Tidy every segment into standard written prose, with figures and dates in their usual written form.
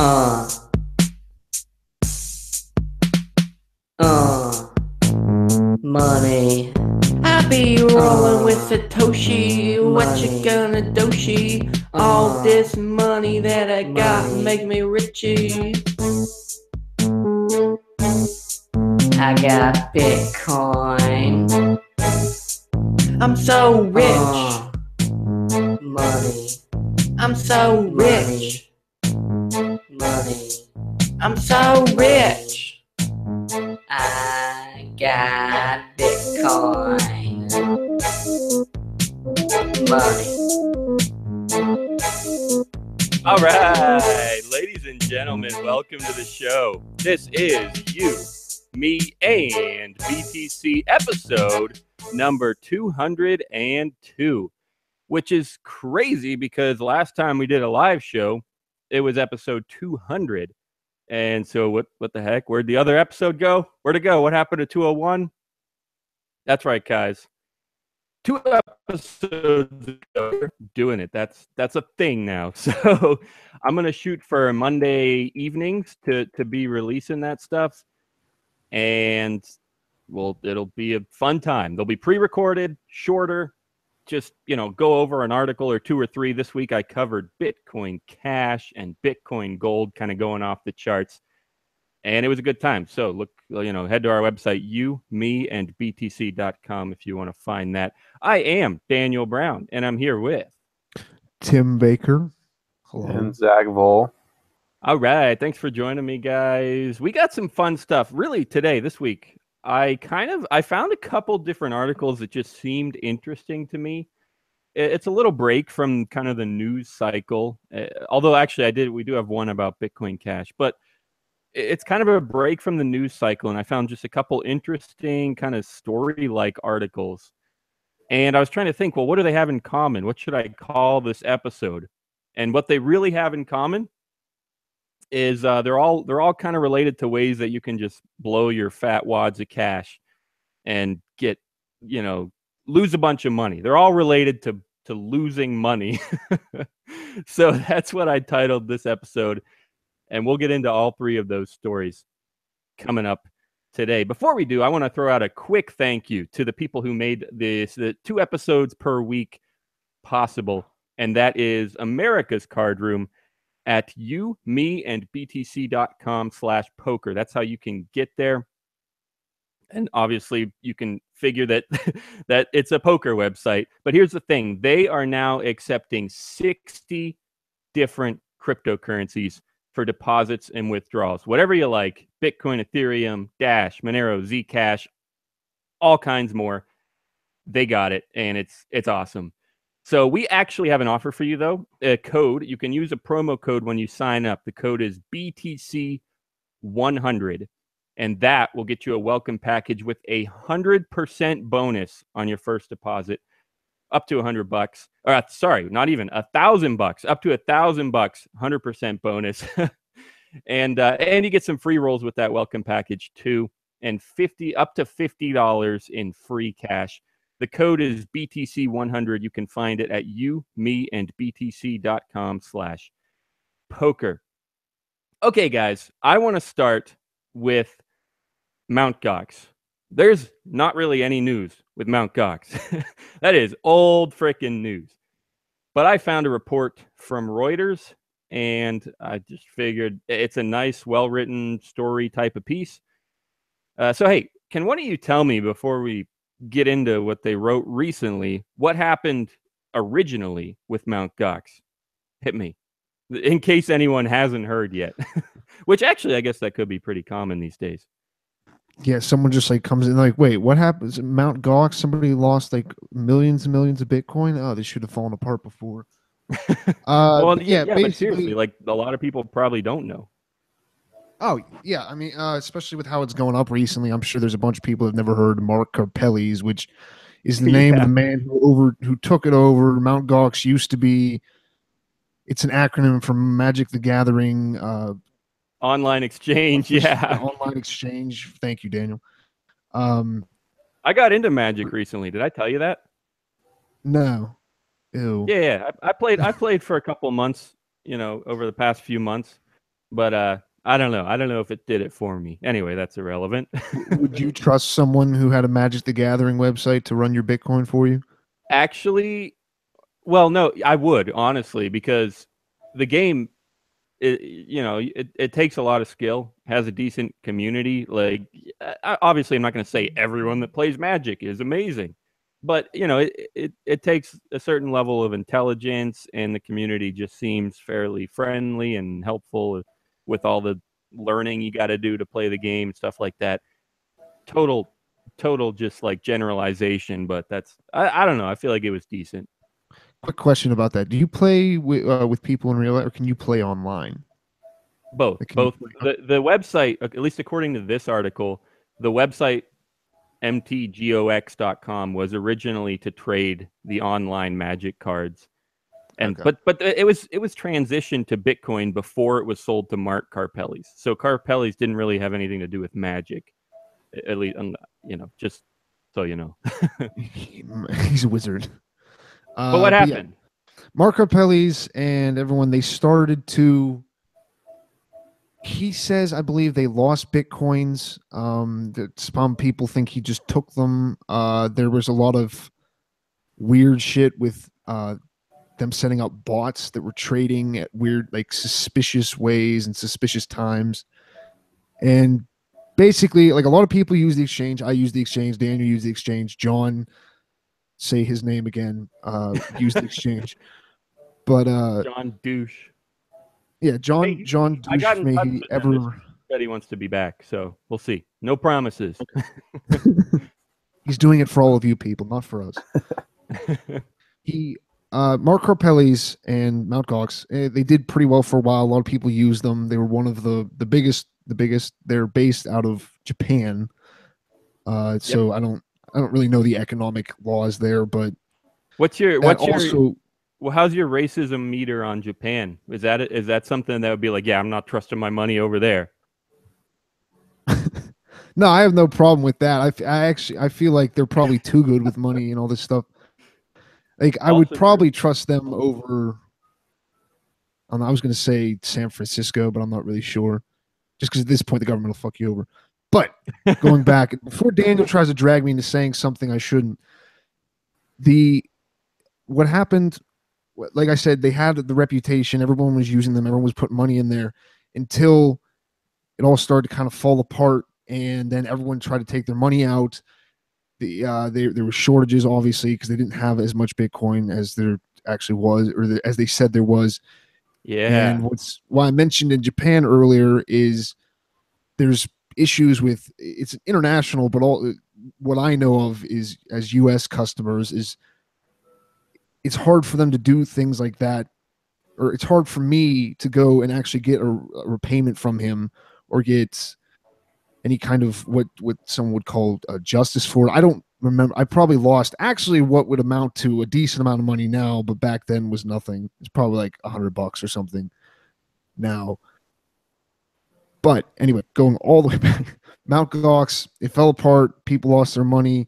Uh, money. I be rolling with Satoshi. What you gonna doshi? All this money that I got make me richy. I got Bitcoin. I'm so rich. Money. I'm so rich. Money. I'm so rich. I got Bitcoin. Money. All right, ladies and gentlemen, welcome to the show. This is You, Me, and BTC episode number 202, which is crazy because last time we did a live show, it was episode 200. And so what the heck? Where'd the other episode go? Where'd it go? What happened to 201? That's right, guys. 2 episodes ago, doing it. That's a thing now. So I'm gonna shoot for Monday evenings to be releasing that stuff, and well, it'll be a fun time. They'll be pre-recorded, shorter. Just go over an article or 2 or 3. This week I covered Bitcoin Cash and Bitcoin Gold, kind of going off the charts. And it was a good time. So look, head to our website, youmeandbtc.com if you want to find that. I am Daniel Brown, and I'm here with Tim Baker. Hello. And Zach Vol. All right. Thanks for joining me, guys. We got some fun stuff really today, this week. I found a couple different articles that just seemed interesting to me. It's a little break from kind of the news cycle. Although actually we do have one about Bitcoin Cash, but it's kind of a break from the news cycle, and I found just a couple interesting kind of story-like articles. And I was trying to think, well, what do they have in common? What should I call this episode? And what they really have in common is they're all kind of related to ways that you can just blow your fat wads of cash and get, lose a bunch of money. They're all related to losing money. So that's what I titled this episode. And we'll get into all 3 of those stories coming up today. Before we do, I want to throw out a quick thank you to the people who made the 2 episodes per week possible. And that is America's Card Room at youmeandbtc.com/poker. That's how you can get there. And obviously you can figure that that it's a poker website. But here's the thing. They are now accepting 60 different cryptocurrencies for deposits and withdrawals, whatever you like: Bitcoin, Ethereum, Dash, Monero, Zcash, all kinds more. They got it, and it's awesome. So we actually have an offer for you, though. A code. You can use a promo code when you sign up. The code is BTC100, and that will get you a welcome package with 100% bonus on your first deposit, up to $100. Sorry, not even $1,000. Up to $1,000, 100% bonus. and you get some free rolls with that welcome package too, and up to $50 in free cash. The code is BTC100. You can find it at youmeandbtc.com/poker. Okay, guys, I want to start with Mt. Gox. There's not really any news with Mt. Gox. That is old frickin' news. But I found a report from Reuters, and I just figured it's a nice, well-written story type of piece. So, hey, can one of you tell me, before we get into what they wrote recently, what happened originally with Mt. Gox? Hit me, in case anyone hasn't heard yet. Which actually, I guess that could be pretty common these days. Yeah, someone just comes in wait, what happens? Mt. Gox, somebody lost millions and millions of Bitcoin. Oh, they should have fallen apart before. Well, yeah, basically, but seriously, a lot of people probably don't know. Oh, yeah, I mean, especially with how it's going up recently, I'm sure there's a bunch of people that have never heard of Mark Karpelès, which is the name of the man who took it over. Mt. Gox used to be, it's an acronym for Magic the Gathering, online exchange. Yeah. Online exchange. Thank you, Daniel. I got into Magic recently. Did I tell you that? No. Ew. Yeah. I played for a couple months, over the past few months. But I don't know. I don't know if it did it for me. Anyway, that's irrelevant. Would you trust someone who had a Magic the Gathering website to run your Bitcoin for you? Actually, well, no, I would honestly, because the game, it takes a lot of skill, has a decent community. Like, obviously, I'm not going to say everyone that plays Magic is amazing, but it takes a certain level of intelligence, and the community just seems fairly friendly and helpful with all the learning you got to do to play the game, stuff like that. Total, just like generalization, but I don't know. I feel like it was decent. Quick question about that. Do you play with people in real life, or can you play online? Both. The website, at least according to this article, the website mtgox.com was originally to trade the online Magic cards, and Okay. but it was transitioned to Bitcoin before it was sold to Mark Carpelli's. So Carpelli's didn't really have anything to do with Magic, at least, just so you know. He's a wizard. But what happened? Yeah. Mark Carpelli's and everyone, they started to. He says, I believe they lost Bitcoins. That some people think he just took them. There was a lot of weird shit with them setting up bots that were trading at weird, like suspicious ways and suspicious times. And basically, like a lot of people use the exchange. I use the exchange. Daniel used the exchange. John, say his name again, use the exchange. But John Douche. yeah, John I got Douche, in may touch he with him. ever. Said he wants to be back, so we'll see. No promises. He's doing it for all of you people, not for us. He Mark Carpelli's and Mt. Gox, they did pretty well for a while. A lot of people use them. They were one of the biggest. They're based out of Japan. So I don't really know the economic laws there, but what's your also. Well, how's your racism meter on Japan? Is that something that would be like, yeah, I'm not trusting my money over there? No, I have no problem with that. I feel like they're probably too good with money and all this stuff. Like I would probably trust them over. I was going to say San Francisco, but I'm not really sure. Just because at this point the government will fuck you over. But going back, before Daniel tries to drag me into saying something I shouldn't, what happened, like I said, they had the reputation. Everyone was using them. Everyone was putting money in there until it all started to kind of fall apart. And then everyone tried to take their money out. There were shortages, obviously, because they didn't have as much Bitcoin as there actually was, or as they said there was. Yeah. And why I mentioned in Japan earlier is there's issues with it's international, but what I know of is as U.S. customers is it's hard for them to do things like that, or it's hard for me to go and actually get a repayment from him or get any kind of what someone would call justice for it. I don't remember. I probably lost actually what would amount to a decent amount of money now, but back then was nothing. It's probably like $100 or something now. But anyway, going all the way back, Mt. Gox, it fell apart. People lost their money.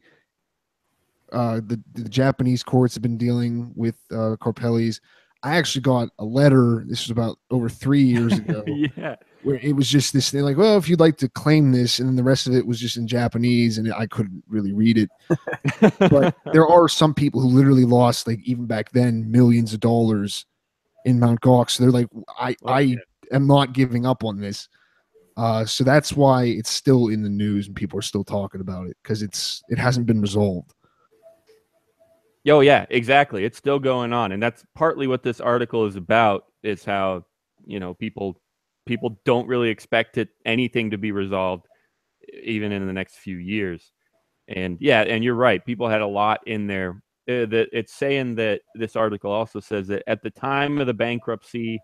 The Japanese courts have been dealing with Carpelli's. I actually got a letter. This was about over 3 years ago. Yeah. Where it was just this thing like, well, if you'd like to claim this, and then the rest of it was just in Japanese, and I couldn't really read it. But there are some people who literally lost, like even back then, millions of dollars in Mt. Gox. So they're like, I am not giving up on this. So that's why it's still in the news and people are still talking about it, because it hasn't been resolved. Oh yeah, exactly. It's still going on, and that's partly what this article is about. Is how people don't really expect anything to be resolved, even in the next few years. And yeah, and you're right. People had a lot in there. That it's saying that this article also says that at the time of the bankruptcy,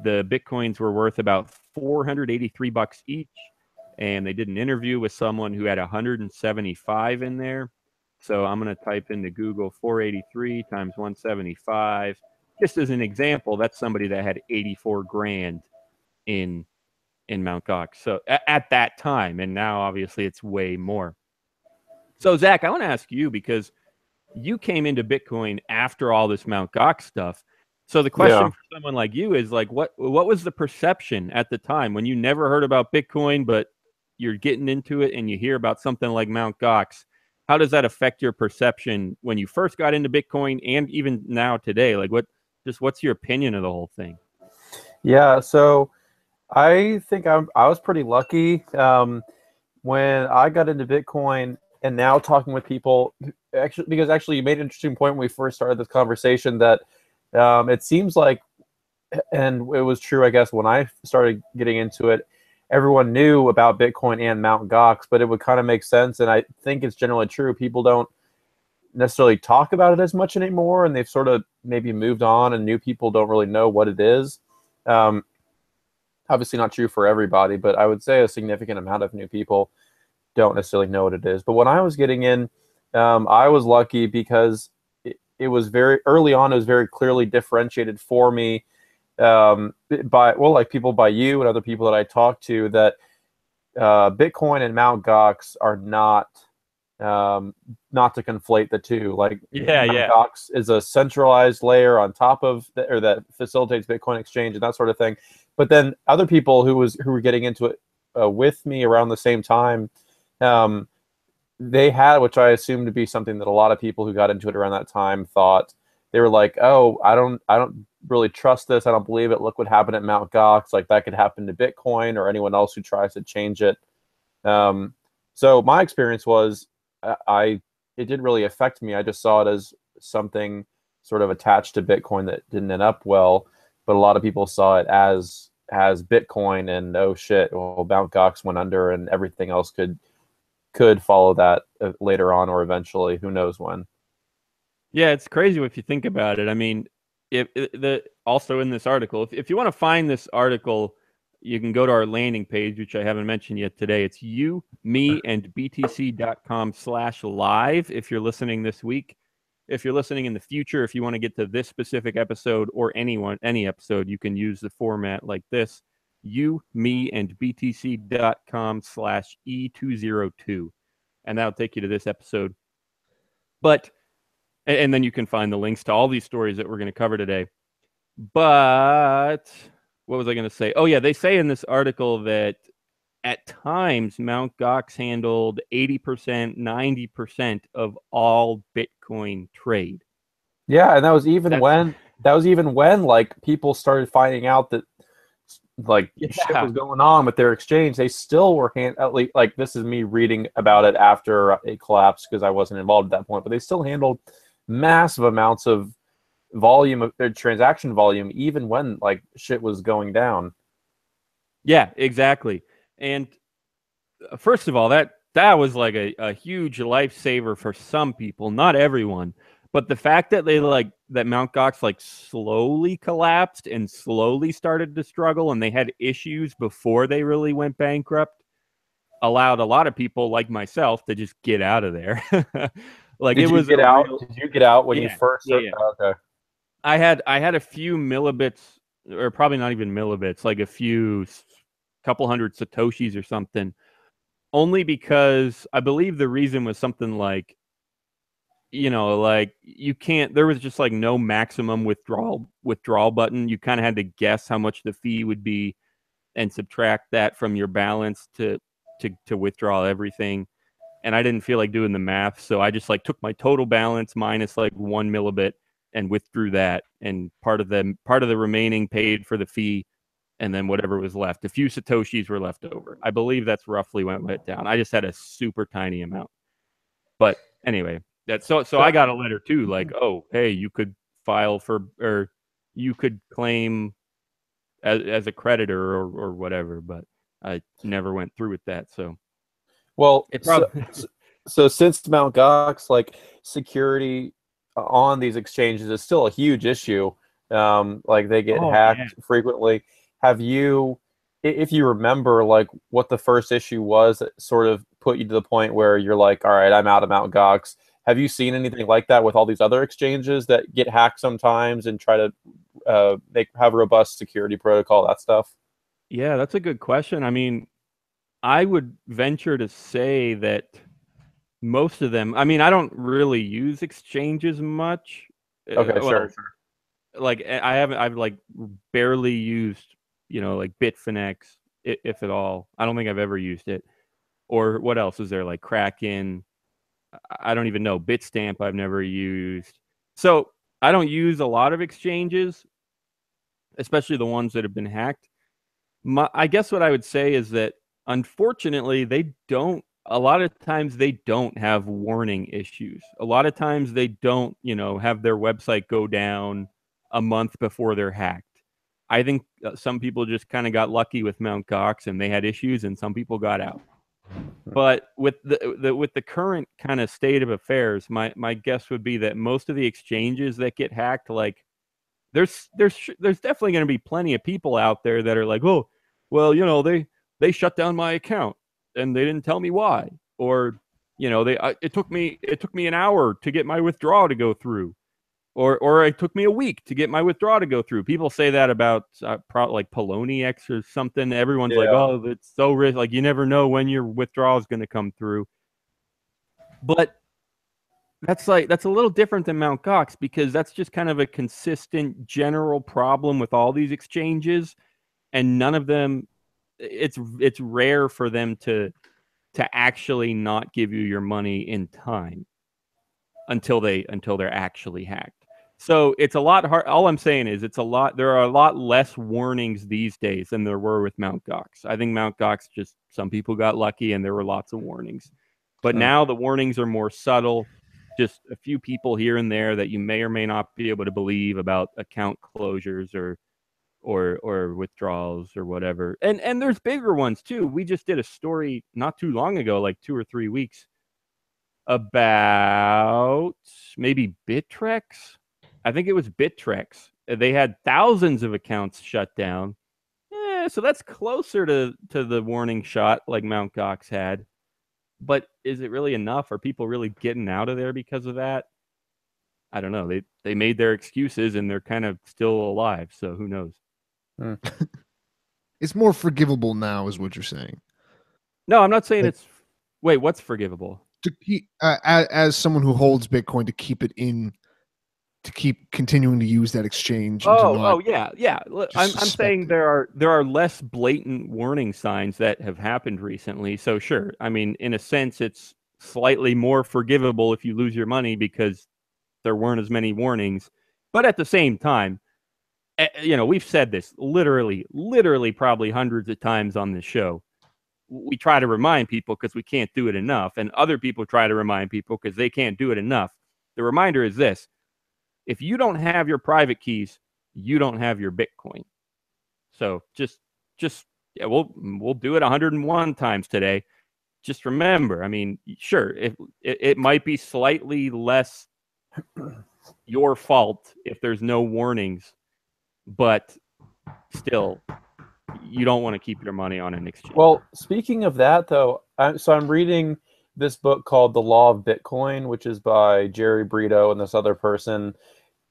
the Bitcoins were worth about $483 each, and they did an interview with someone who had 175 in there. So I'm going to type into Google 483 times 175. Just as an example, that's somebody that had 84 grand in Mt. Gox. So at that time, and now obviously it's way more. So Zach, I want to ask you, because you came into Bitcoin after all this Mt. Gox stuff. So the question Yeah. for someone like you is like, what was the perception at the time when you never heard about Bitcoin, but you're getting into it and you hear about something like Mt. Gox? How does that affect your perception when you first got into Bitcoin and even now today? Like, what's your opinion of the whole thing? Yeah, so I think I was pretty lucky when I got into Bitcoin, and now talking with people, because you made an interesting point when we first started this conversation that it seems like, and it was true, I guess, when I started getting into it, everyone knew about Bitcoin and Mt. Gox, but it would kind of make sense, and I think it's generally true. People don't necessarily talk about it as much anymore, and they've sort of maybe moved on, and new people don't really know what it is. Obviously not true for everybody, but I would say a significant amount of new people don't necessarily know what it is. But when I was getting in, I was lucky because it was very early on. It was very clearly differentiated for me by people by you and other people that I talked to that Bitcoin and Mt. Gox are not to conflate the two. Like Mt. Gox is a centralized layer on top of or that facilitates Bitcoin exchange and that sort of thing. But then other people who were getting into it with me around the same time, they had, which I assume to be something that a lot of people who got into it around that time thought. They were like, "Oh, I don't really trust this. I don't believe it. Look what happened at Mt. Gox. Like that could happen to Bitcoin or anyone else who tries to change it." So my experience was, it didn't really affect me. I just saw it as something sort of attached to Bitcoin that didn't end up well. But a lot of people saw it as Bitcoin, and oh shit, well, Mt. Gox went under, and everything else could follow that later on or eventually. Who knows when? Yeah, it's crazy if you think about it. I mean, also in this article, if you want to find this article, you can go to our landing page, which I haven't mentioned yet today. It's btc.com/live if you're listening this week. If you're listening in the future, if you want to get to this specific episode or any episode, you can use the format like this: btc.com/E202. And that'll take you to this episode. And then you can find the links to all these stories that we're going to cover today. But what was I going to say? Oh, yeah, they say in this article that at times Mt. Gox handled 80%, 90% of all Bitcoin trade. Yeah, and that was even when like people started finding out that shit was going on with their exchange. They still were at least, like, this is me reading about it after it collapsed because I wasn't involved at that point, but they still handled massive amounts of volume of their transaction volume even when like shit was going down. Yeah, exactly. And first of all, that was like a huge lifesaver for some people, not everyone. But the fact that that Mt. Gox like slowly collapsed and slowly started to struggle, and they had issues before they really went bankrupt, allowed a lot of people like myself to just get out of there. Like, Did you get out? Did you get out when you first? Yeah. Okay. I had a few millibits, or probably not even millibits, like a couple hundred satoshis or something. Only because I believe the reason was something like, like you can't. There was just like no maximum withdrawal button. You kind of had to guess how much the fee would be, and subtract that from your balance to withdraw everything. And I didn't feel like doing the math, so I just like took my total balance minus like 1 millibit and withdrew that, and part of the remaining paid for the fee, and then whatever was left, a few satoshis were left over. I believe that's roughly when it went down. I just had a super tiny amount. But anyway, so I got a letter too, like, oh, hey, you could file for, or you could claim as a creditor or whatever, but I never went through with that. So, well, so since Mt. Gox, like, security on these exchanges is still a huge issue. Like, they get hacked frequently. Have you, if you remember, like, what the first issue was that sort of put you to the point where you're like, all right, I'm out of Mt. Gox? Have you seen anything like that with all these other exchanges that get hacked sometimes and try to have a robust security protocol, that stuff? Yeah, that's a good question. I mean, I would venture to say that most of them, I mean, I don't really use exchanges much. Okay, sure. like I've like barely used, like Bitfinex, if at all. I don't think I've ever used it. Or what else is there? Like Kraken. I don't even know. Bitstamp I've never used. So I don't use a lot of exchanges, especially the ones that have been hacked. I guess what I would say is that unfortunately a lot of times they don't have warning issues. A lot of times they don't, have their website go down a month before they're hacked. I think some people just kind of got lucky with Mt. Gox and they had issues, and some people got out. But with the current kind of state of affairs, my guess would be that most of the exchanges that get hacked, like there's definitely going to be plenty of people out there that are like, oh, well, they shut down my account and they didn't tell me why, or it took me an hour to get my withdrawal to go through, or it took me a week to get my withdrawal to go through. People say that about like Poloniex or something. Everyone's like, oh, it's so rich. Like, you never know when your withdrawal is going to come through. But that's a little different than Mt. Gox, because that's just kind of a consistent general problem with all these exchanges, and none of them. It's rare for them to actually not give you your money in time until they're actually hacked. So it's a lot hard. All I'm saying is there are a lot less warnings these days than there were with Mt. Gox. I think Mt. Gox, just some people got lucky and there were lots of warnings. But now the warnings are more subtle, just a few people here and there that you may or may not be able to believe about account closures or withdrawals or whatever. And there's bigger ones too. We just did a story not too long ago, like 2 or 3 weeks, about maybe Bittrex. I think it was Bittrex. They had thousands of accounts shut down. So that's closer to the warning shot like Mt. Gox had. But is it really enough? Are people really getting out of there because of that? I don't know. They made their excuses and they're kind of still alive. So who knows? It's more forgivable now, is what you're saying. No, I'm not saying it's. Wait, what's forgivable? To keep, as someone who holds Bitcoin, to keep continuing to use that exchange. Yeah. I'm saying there are less blatant warning signs that have happened recently. So sure, I mean, in a sense, it's slightly more forgivable if you lose your money because there weren't as many warnings. But at the same time, we've said this literally probably hundreds of times on this show. We try to remind people because we can't do it enough, and other people try to remind people because they can't do it enough. The reminder is this: if you don't have your private keys, you don't have your Bitcoin. So we'll do it 101 times today. Just remember, I mean, sure, it might be slightly less your fault if there's no warnings, but still, you don't want to keep your money on an exchange. Well, speaking of that, though, I'm reading this book called The Law of Bitcoin, which is by Jerry Brito and this other person.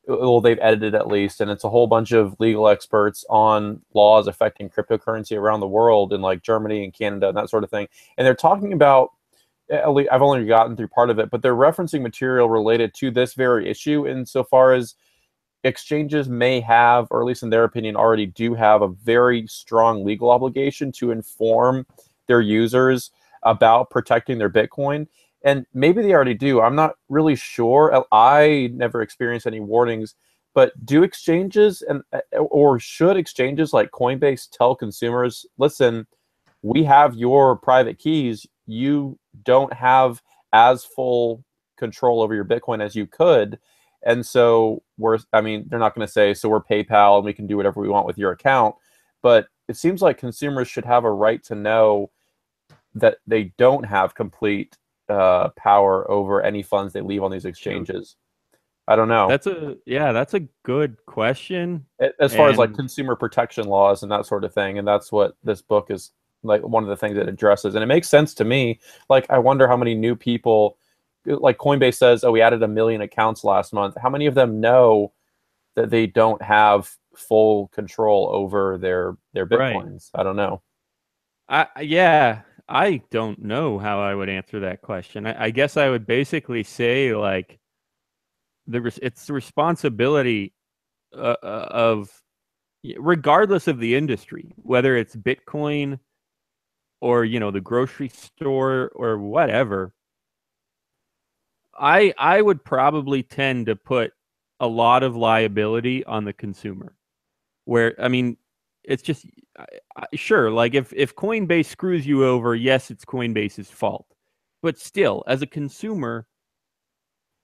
Well, they've edited at least, and it's a whole bunch of legal experts on laws affecting cryptocurrency around the world in like Germany and Canada and that sort of thing. And they're talking about, I've only gotten through part of it, but they're referencing material related to this very issue insofar as exchanges may have, or at least in their opinion, already do have a very strong legal obligation to inform their users about protecting their Bitcoin. And maybe they already do. I'm not really sure. I never experienced any warnings, but do exchanges or should exchanges like Coinbase tell consumers, listen, we have your private keys. You don't have as full control over your Bitcoin as you could. And so they're not going to say, so we're PayPal and we can do whatever we want with your account. But it seems like consumers should have a right to know that they don't have complete power over any funds they leave on these exchanges. I don't know. That's a good question. As far as like consumer protection laws and that sort of thing. And that's what this book is like, one of the things it addresses. And it makes sense to me. Like, I wonder how many new people, like Coinbase says, we added 1 million accounts last month. How many of them know that they don't have full control over their Bitcoins? Right. I don't know. I don't know how I would answer that question. I guess I would basically say, like, it's the responsibility of, regardless of the industry, whether it's Bitcoin or the grocery store or whatever, I would probably tend to put a lot of liability on the consumer. Where, I mean, it's just sure, like if Coinbase screws you over, yes, it's Coinbase's fault. But still, as a consumer,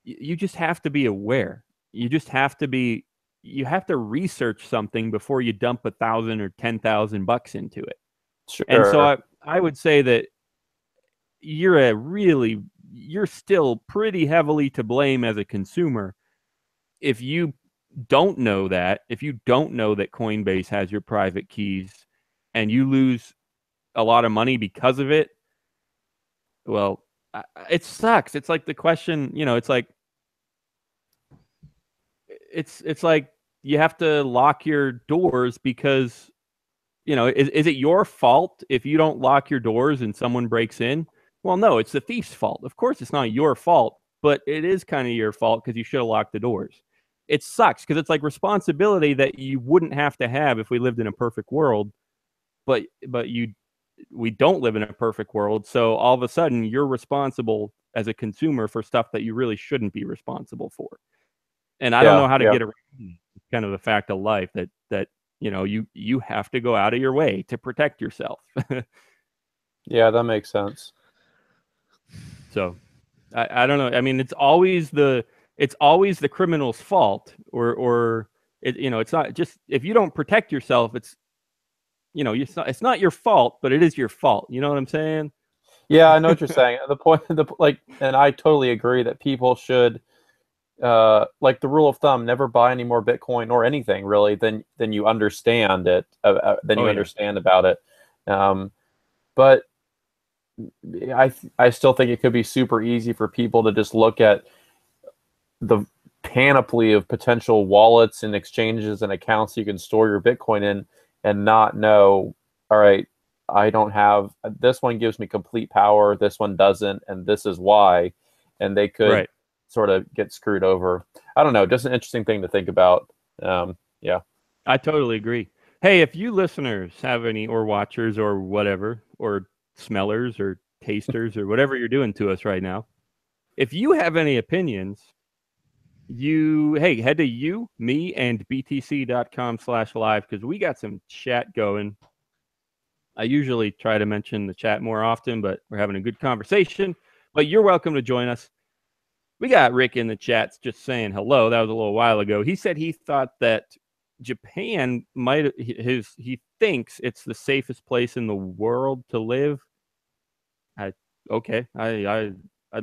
you just have to be aware. You just have to be, you have to research something before you dump $1,000 or $10,000 into it. Sure. And so I would say that you're still pretty heavily to blame as a consumer if you don't know that, Coinbase has your private keys and you lose a lot of money because of it. Well, it sucks. It's like the question, it's like you have to lock your doors because, is it your fault if you don't lock your doors and someone breaks in? Well, no, it's the thief's fault. Of course, it's not your fault, but it is kind of your fault because you should have locked the doors. It sucks because it's like responsibility that you wouldn't have to have if we lived in a perfect world, but we don't live in a perfect world. So all of a sudden you're responsible as a consumer for stuff that you really shouldn't be responsible for. And I don't know how to get around kind of the fact of life that you have to go out of your way to protect yourself. Yeah, that makes sense. So I don't know. I mean, it's always the criminal's fault, or it's not just, if you don't protect yourself, it's not your fault, but it is your fault. You know what I'm saying? Yeah, I know what you're saying. The point, and I totally agree that people should, like the rule of thumb, never buy any more Bitcoin or anything really than you understand it, understand about it. But I still think it could be super easy for people to just look at the panoply of potential wallets and exchanges and accounts you can store your Bitcoin in and not know, all right, I don't have, this one gives me complete power, this one doesn't, and this is why. And they could sort of get screwed over. I don't know, just an interesting thing to think about. Yeah. I totally agree. Hey, if you listeners have any, or watchers or whatever, or smellers or tasters or whatever you're doing to us right now, if you have any opinions, head to me and btc.com/live, because we got some chat going. I usually try to mention the chat more often, but we're having a good conversation. But you're welcome to join us. We got Rick in the chats just saying hello. That was a little while ago. He said he thought that Japan he thinks it's the safest place in the world to live. I'd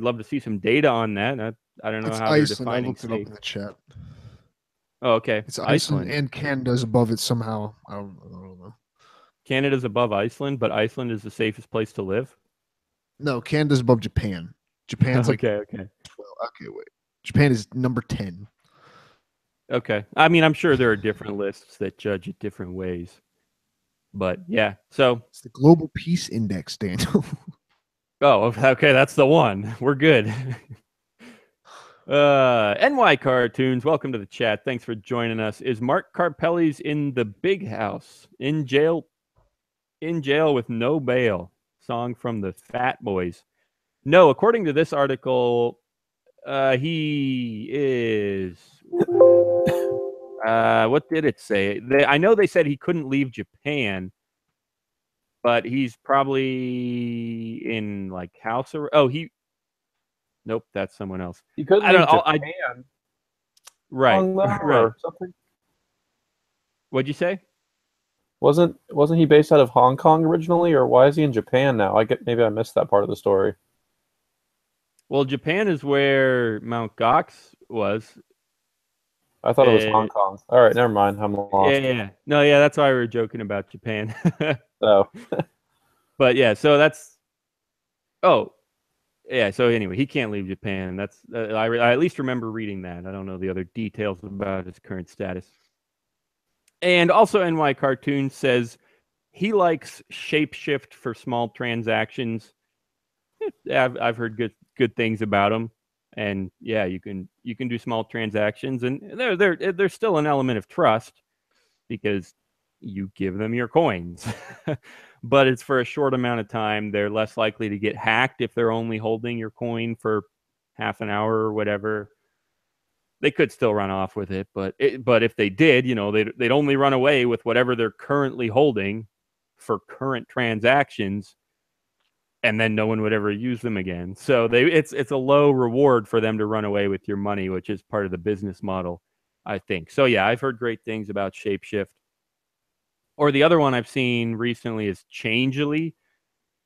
love to see some data on that. I don't know how they're defining. I looked it up in the chat. Oh, okay. It's Iceland and Canada's above it somehow. I don't know. Canada's above Iceland, but Iceland is the safest place to live? No, Canada's above Japan. Japan's okay. Okay, wait. Japan is number 10. Okay. I mean, I'm sure there are different lists that judge it different ways. But yeah, so it's the Global Peace Index, Daniel. Oh, okay, that's the one. We're good. NY Cartoons, welcome to the chat. Thanks for joining us. Is Mark Carpelli's in the big house, in jail with no bail? Song from the Fat Boys. No, according to this article, he is. What did it say? I know they said he couldn't leave Japan, but he's probably in like house or nope, that's someone else. He couldn't leave Japan. Right. Or something. What'd you say? Wasn't he based out of Hong Kong originally, or why is he in Japan now? Maybe I missed that part of the story. Well, Japan is where Mount Gox was. I thought it was Hong Kong. All right, never mind. I'm lost. Yeah. No, yeah, that's why we were joking about Japan. Oh. But yeah, so that's. Oh, yeah. So anyway, he can't leave Japan. That's I at least remember reading that. I don't know the other details about his current status. And also, NY Cartoon says he likes Shapeshift for small transactions. I've heard good things about him. And yeah, you can do small transactions, and there's still an element of trust because you give them your coins. But it's for a short amount of time. They're less likely to get hacked if they're only holding your coin for half an hour or whatever. They could still run off with it, but if they did, they'd only run away with whatever they're currently holding for current transactions, and then no one would ever use them again. So it's a low reward for them to run away with your money, which is part of the business model, I think. So yeah, I've heard great things about Shapeshift. Or the other one I've seen recently is Changely.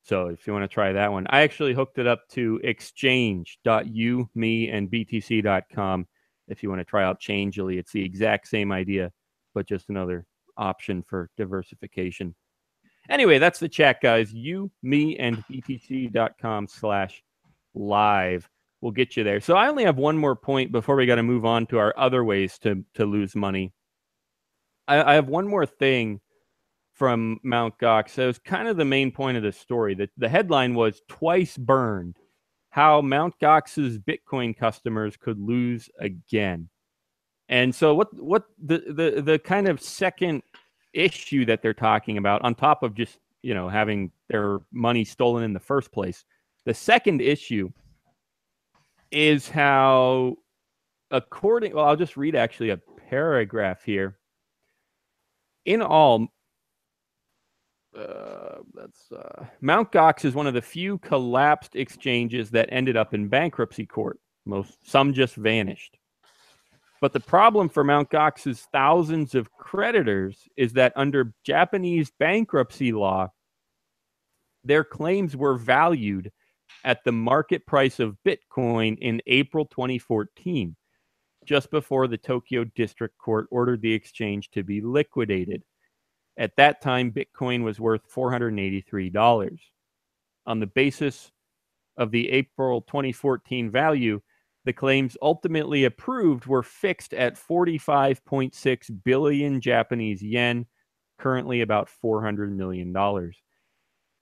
So if you want to try that one, I actually hooked it up to exchange.umeandbtc.com. If you want to try out Changely, it's the exact same idea, but just another option for diversification. Anyway, that's the chat, guys. umeandbtc.com/live. We'll get you there. So I only have one more point before we got to move on to our other ways to lose money. I have one more thing from Mt. Gox. So it was kind of the main point of the story. The headline was "Twice Burned: How Mt. Gox's Bitcoin Customers Could Lose Again." And so what the kind of second issue that they're talking about, on top of just having their money stolen in the first place, the second issue is how, I'll just read actually a paragraph here. In all, Mt. Gox is one of the few collapsed exchanges that ended up in bankruptcy court. Some just vanished. But the problem for Mt. Gox's thousands of creditors is that under Japanese bankruptcy law, their claims were valued at the market price of Bitcoin in April 2014, just before the Tokyo District Court ordered the exchange to be liquidated. At that time, Bitcoin was worth $483. On the basis of the April 2014 value, the claims ultimately approved were fixed at 45.6 billion Japanese yen, currently about $400 million.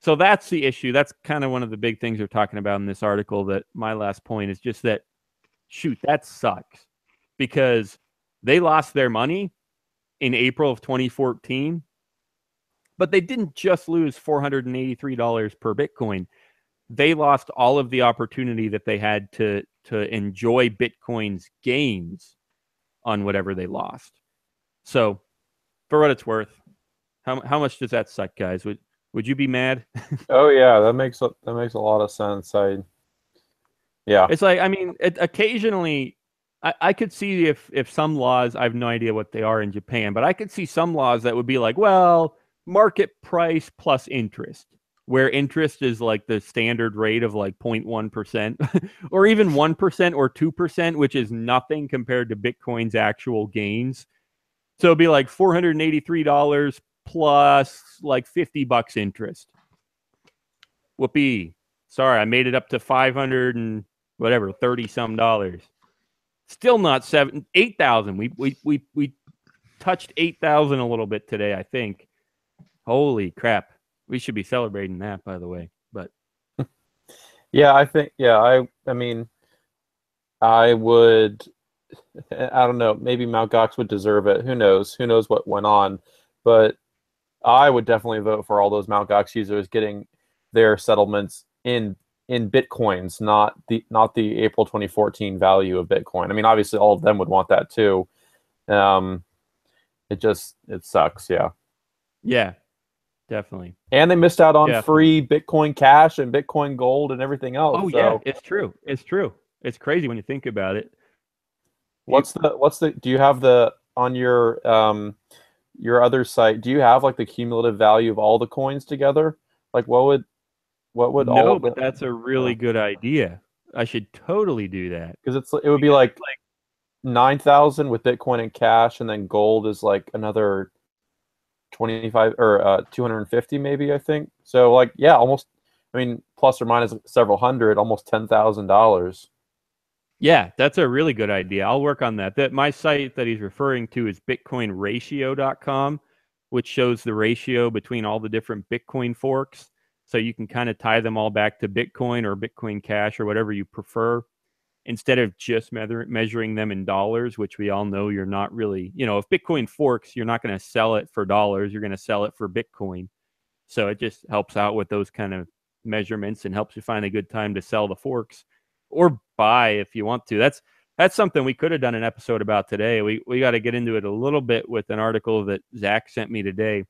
So that's the issue. That's kind of one of the big things they're talking about in this article. That my last point is just that, shoot, that sucks, because they lost their money in April of 2014, but they didn't just lose $483 per Bitcoin. They lost all of the opportunity that they had to enjoy Bitcoin's gains on whatever they lost. So, for what it's worth, how much does that suck, guys? Would you be mad? Oh yeah, that makes a lot of sense. Yeah. It's like, I mean, occasionally I could see if some laws, I have no idea what they are in Japan, but I could see some laws that would be like, well, market price plus interest, where interest is like the standard rate of like 0.1% or even 1% or 2%, which is nothing compared to Bitcoin's actual gains. So it'd be like $483 plus like $50 interest. Whoopee. Sorry, I made it up to 500 and whatever, 30 some dollars. Still not 8,000. We touched 8,000 a little bit today, I think. Holy crap. We should be celebrating that, by the way. But yeah, I think, I mean, I would, I don't know, maybe Mt. Gox would deserve it. Who knows what went on, but I would definitely vote for all those Mt. Gox users getting their settlements in Bitcoins, not the April 2014 value of Bitcoin. I mean, obviously all of them would want that too. It sucks. Yeah. Yeah. Definitely. And they missed out on free Bitcoin Cash and Bitcoin Gold and everything else. Oh, yeah, it's true. It's true. It's crazy when you think about it. Do you have on your other site, do you have like the cumulative value of all the coins together? Like what would No, but that's a really good idea. I should totally do that. Because it would be like 9,000 with Bitcoin and cash, and then gold is like another 25 or 250 maybe, I think. So like, yeah, almost, I mean, plus or minus several hundred, almost $10,000. Yeah, that's a really good idea. I'll work on that. My site that he's referring to is bitcoinratio.com, which shows the ratio between all the different Bitcoin forks. So you can kind of tie them all back to Bitcoin or Bitcoin Cash or whatever you prefer. instead of just measuring them in dollars, which we all know you're not really, if Bitcoin forks, you're not going to sell it for dollars, you're going to sell it for Bitcoin. So it just helps out with those kind of measurements and helps you find a good time to sell the forks or buy if you want to. That's something we could have done an episode about today. We got to get into it a little bit with an article that Zach sent me today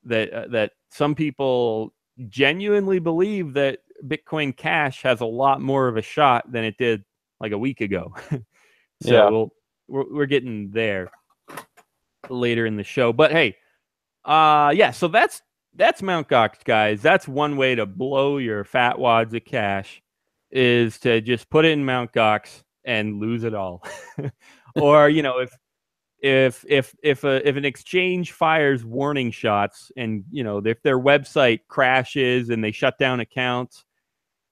that some people genuinely believe that Bitcoin Cash has a lot more of a shot than it did like a week ago. So we're getting there later in the show. But hey, so that's Mt. Gox, guys. That's one way to blow your fat wads of cash, is to just put it in Mt. Gox and lose it all. Or if an exchange fires warning shots and if their website crashes and they shut down accounts,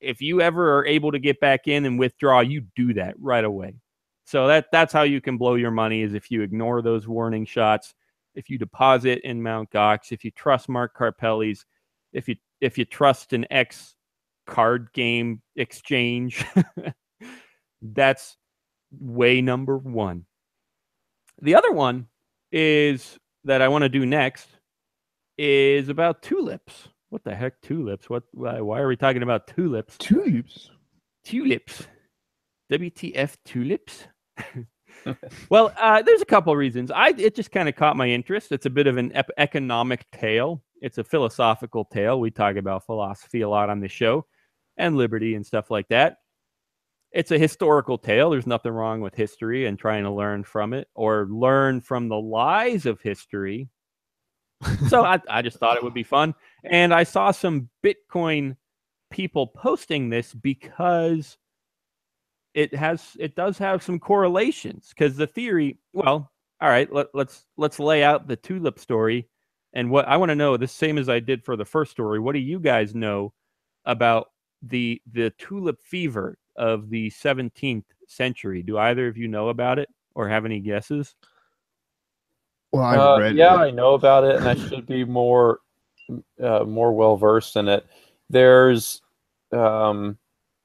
if you ever are able to get back in and withdraw, you do that right away. So that's how you can blow your money, is if you ignore those warning shots, if you deposit in Mt. Gox, if you trust Mark Carpelli's, if you trust an X card game exchange. That's way number one. The other one is that I want to do next is about tulips. What the heck, tulips? Why are we talking about tulips? Tulips. WTF tulips? Well, there's a couple of reasons. It just kind of caught my interest. It's a bit of an economic tale. It's a philosophical tale. We talk about philosophy a lot on this show, and liberty and stuff like that. It's a historical tale. There's nothing wrong with history and trying to learn from it or learn from the lies of history. So I just thought it would be fun. And I saw some Bitcoin people posting this because it does have some correlations. Because the theory, well, all right, let's lay out the tulip story. And what I want to know, the same as I did for the first story, what do you guys know about the tulip fever of the 17th century? Do either of you know about it or have any guesses? Well, I read it. I know about it, and I should be more well versed in it. There's a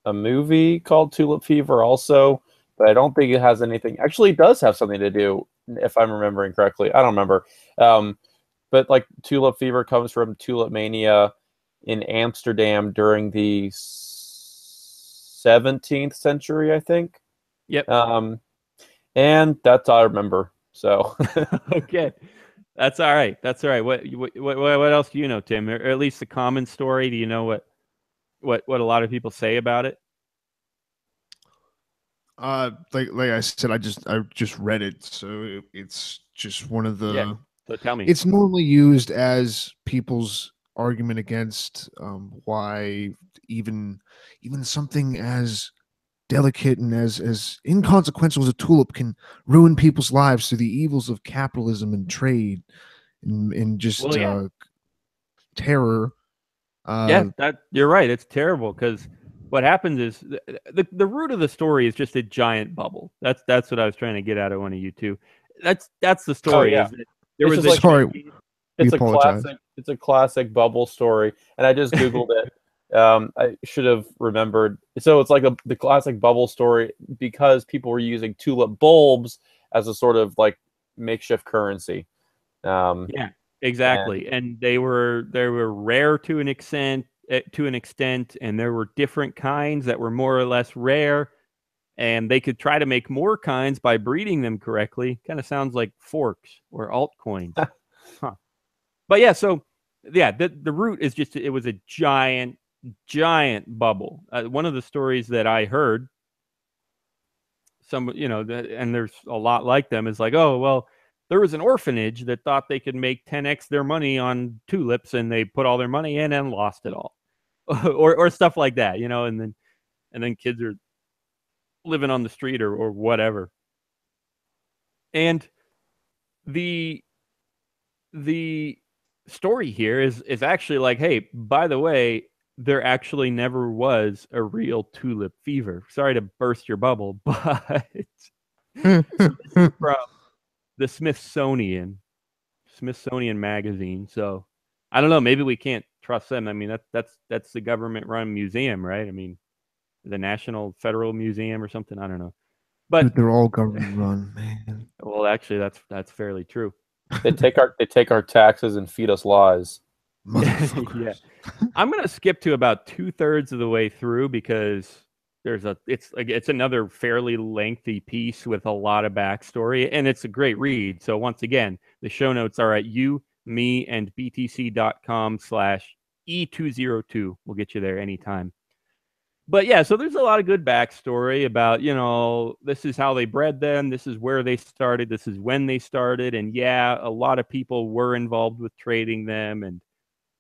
movie called Tulip Fever also, but I don't think it has anything. Actually, it does have something to do, if I'm remembering correctly. I don't remember. But like Tulip Fever comes from tulip mania in Amsterdam during the 17th century, I think. Yep. And that's all I remember. So okay, that's all right. That's all right. What else do you know, Tim? Or at least the common story? Do you know what a lot of people say about it? Like I said, I just read it, so it's just one of the. Yeah. So tell me. It's normally used as people's argument against why even something as delicate and as inconsequential as a tulip can ruin people's lives through the evils of capitalism and trade and just terror. You're right. It's terrible because what happens is the root of the story is just a giant bubble. That's what I was trying to get out of one of you two. That's the story. Oh, yeah. Is that there was It's a classic bubble story, and I just googled it. I should have remembered. So it's like the classic bubble story because people were using tulip bulbs as a sort of like makeshift currency. Yeah, exactly. And they were rare to an extent, and there were different kinds that were more or less rare, and they could try to make more kinds by breeding them correctly. Kind of sounds like forks or altcoins. Huh. But yeah, so yeah, the root is just it was a giant bubble. One of the stories that I heard, and there's a lot like them, is like, oh, well, there was an orphanage that thought they could make 10x their money on tulips, and they put all their money in and lost it all, or stuff like that, and then kids are living on the street or whatever. And the story here is actually like, hey, by the way, there actually never was a real tulip fever. Sorry to burst your bubble, but from the Smithsonian magazine. So I don't know, maybe we can't trust them. I mean, that's the government run museum, right? I mean, the National Federal Museum or something. I don't know. But Dude, they're all government run, man. well, actually, that's fairly true. They take our taxes and feed us lies. Motherfuckers. Yeah. I'm gonna skip to about 2/3 of the way through because it's another fairly lengthy piece with a lot of backstory, and it's a great read. So once again, the show notes are at btc.com/E202. We'll get you there anytime. But yeah, so there's a lot of good backstory about, this is how they bred them, this is where they started, this is when they started, and yeah, a lot of people were involved with trading them, and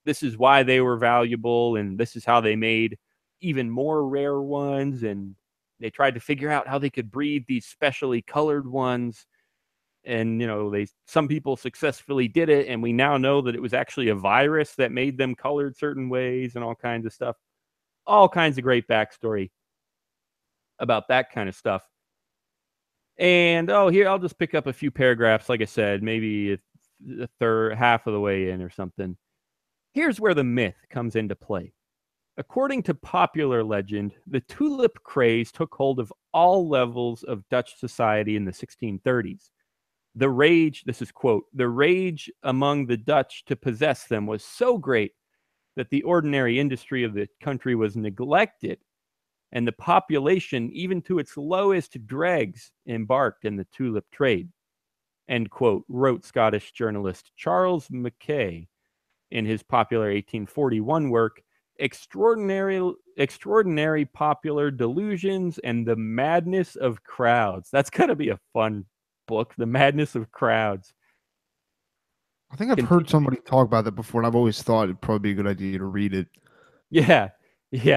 this is why they were valuable, and this is how they made even more rare ones, and they tried to figure out how they could breed these specially colored ones, and some people successfully did it, and we now know that it was actually a virus that made them colored certain ways and all kinds of stuff. All kinds of great backstory about that kind of stuff. And here, I'll just pick up a few paragraphs, like I said, maybe the third half of the way in or something. Here's where the myth comes into play. According to popular legend, the tulip craze took hold of all levels of Dutch society in the 1630s. The rage, this is quote, the rage among the Dutch to possess them was so great that the ordinary industry of the country was neglected, and the population, even to its lowest dregs, embarked in the tulip trade, end quote, wrote Scottish journalist Charles Mackay in his popular 1841 work, Extraordinary Popular Delusions and the Madness of Crowds. That's got to be a fun book, The Madness of Crowds. I think I've heard somebody talk about that before, and I've always thought it'd probably be a good idea to read it. Yeah,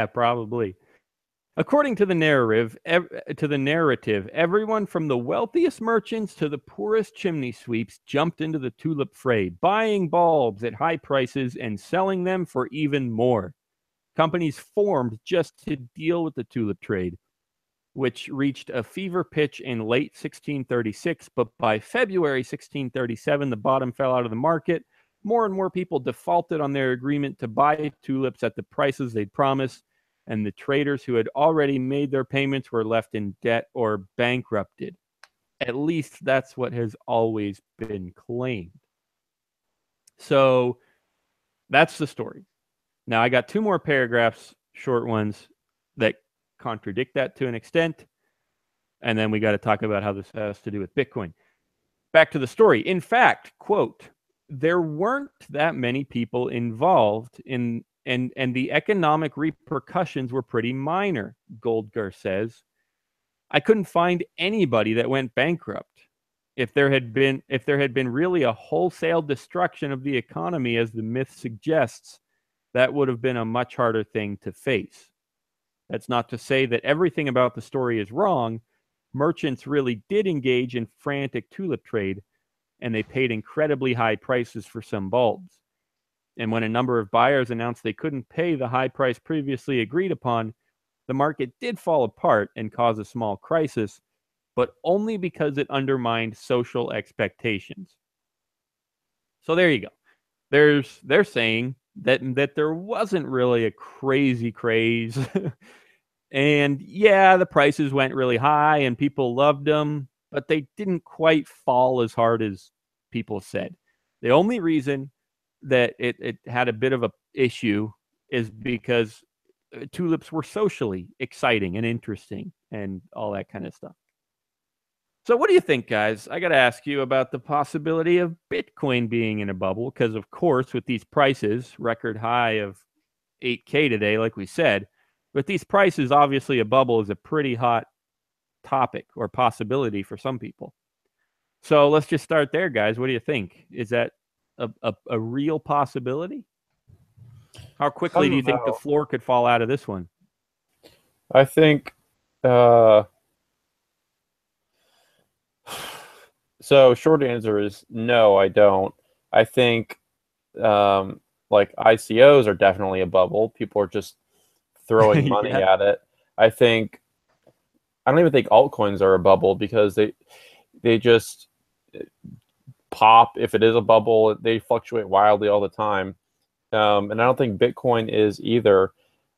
probably. According to the narrative, everyone from the wealthiest merchants to the poorest chimney sweeps jumped into the tulip fray, buying bulbs at high prices and selling them for even more. Companies formed just to deal with the tulip trade, which reached a fever pitch in late 1636, but by February 1637, the bottom fell out of the market. More and more people defaulted on their agreement to buy tulips at the prices they'd promised, and the traders who had already made their payments were left in debt or bankrupted. At least that's what has always been claimed. So that's the story. Now, I got two more paragraphs, short ones, that contradict that to an extent, and then we got to talk about how this has to do with Bitcoin. Back to the story. In fact, quote, there weren't that many people involved in, and the economic repercussions were pretty minor, Goldgar says. I couldn't find anybody that went bankrupt. If there had been really a wholesale destruction of the economy, as the myth suggests, that would have been a much harder thing to face. That's not to say that everything about the story is wrong. Merchants really did engage in frantic tulip trade, and they paid incredibly high prices for some bulbs. And when a number of buyers announced they couldn't pay the high price previously agreed upon, the market did fall apart and cause a small crisis, but only because it undermined social expectations. So there you go. They're saying that there wasn't really a crazy craze. And yeah, the prices went really high and people loved them, but they didn't quite fall as hard as people said. The only reason that it had a bit of a issue is because tulips were socially exciting and interesting and all that kind of stuff. So what do you think, guys? I got to ask you about the possibility of Bitcoin being in a bubble, because of course, with these prices, record high of 8K today, like we said, with these prices, obviously a bubble is a pretty hot topic or possibility for some people. So let's just start there, guys. What do you think? Is that a real possibility? How quickly do you think the floor could fall out of this one? I think so short answer is no, I don't. I think like ICOs are definitely a bubble. People are just throwing money at it. I don't even think altcoins are a bubble, because they just pop. If it is a bubble, they fluctuate wildly all the time. And I don't think Bitcoin is either.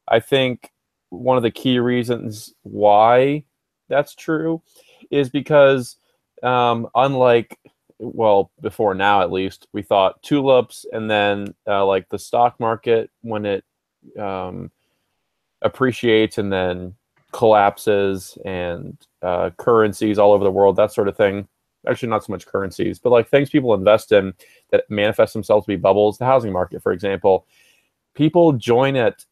I think one of the key reasons why that's true is because unlike, well, before now at least, we thought tulips and then like the stock market, when it appreciates and then collapses, and currencies all over the world, that sort of thing. Actually, not so much currencies, but like things people invest in that manifest themselves to be bubbles. The housing market, for example, people join it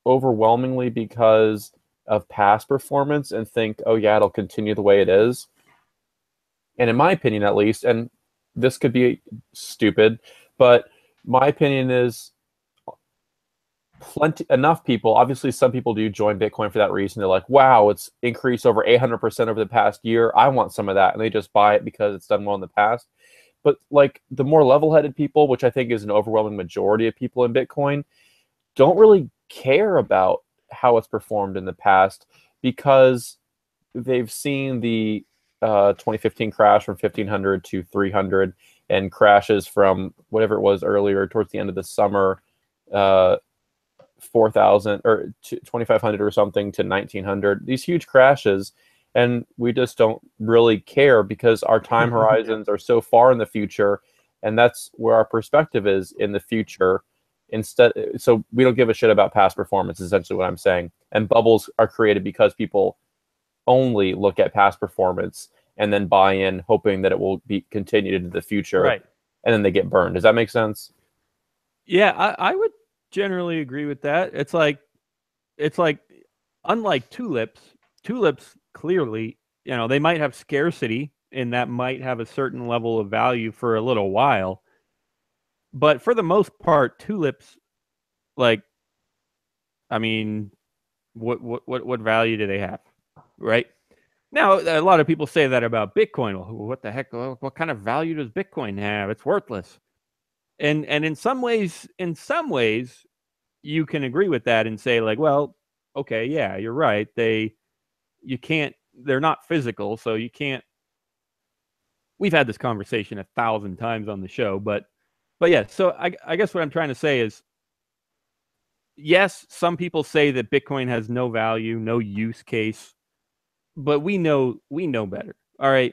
overwhelmingly because of past performance and think, oh yeah, it'll continue the way it is. And in my opinion, at least, and this could be stupid, but my opinion is enough people, obviously some people do join Bitcoin for that reason. They're like, wow, it's increased over 800% over the past year. I want some of that. And they just buy it because it's done well in the past. But like the more level-headed people, which I think is an overwhelming majority of people in Bitcoin, don't really care about how it's performed in the past because they've seen the 2015 crash from 1500 to 300 and crashes from whatever it was earlier towards the end of the summer, 4,000 or 2,500 or something to 1,900. These huge crashes, and we just don't really care because our time horizons are so far in the future, and that's where our perspective is in the future. Instead, so we don't give a shit about past performance, is essentially what I'm saying. And bubbles are created because people only look at past performance and then buy in, hoping that it will be continued into the future, Right. and then they get burned. Does that make sense? Yeah, I would generally agree with that. It's like unlike tulips clearly, they might have scarcity and that might have a certain level of value for a little while. But for the most part, tulips, like, I mean, what value do they have, right? Now, a lot of people say that about Bitcoin. Well, what the heck? What kind of value does Bitcoin have? It's worthless. And in some ways, you can agree with that and say, like, well, okay, yeah, you're right. They're not physical, so you can't. We've had this conversation 1,000 times on the show, but yeah. So I guess what I'm trying to say is, yes, some people say that Bitcoin has no value, no use case, but we know better. All right,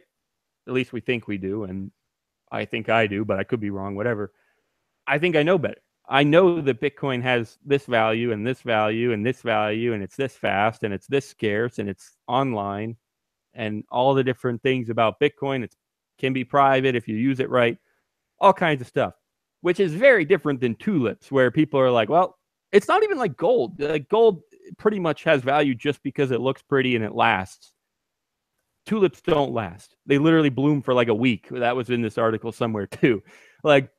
at least we think we do, and I think I do, but I could be wrong. Whatever. I think I know better. I know that Bitcoin has this value and this value and this value, and it's this fast and it's this scarce and it's online, and all the different things about Bitcoin. It can be private if you use it right, all kinds of stuff, which is very different than tulips, where people are like, well, it's not even like gold. Like gold pretty much has value just because it looks pretty and it lasts. Tulips don't last. They literally bloom for like a week. That was in this article somewhere too. Like,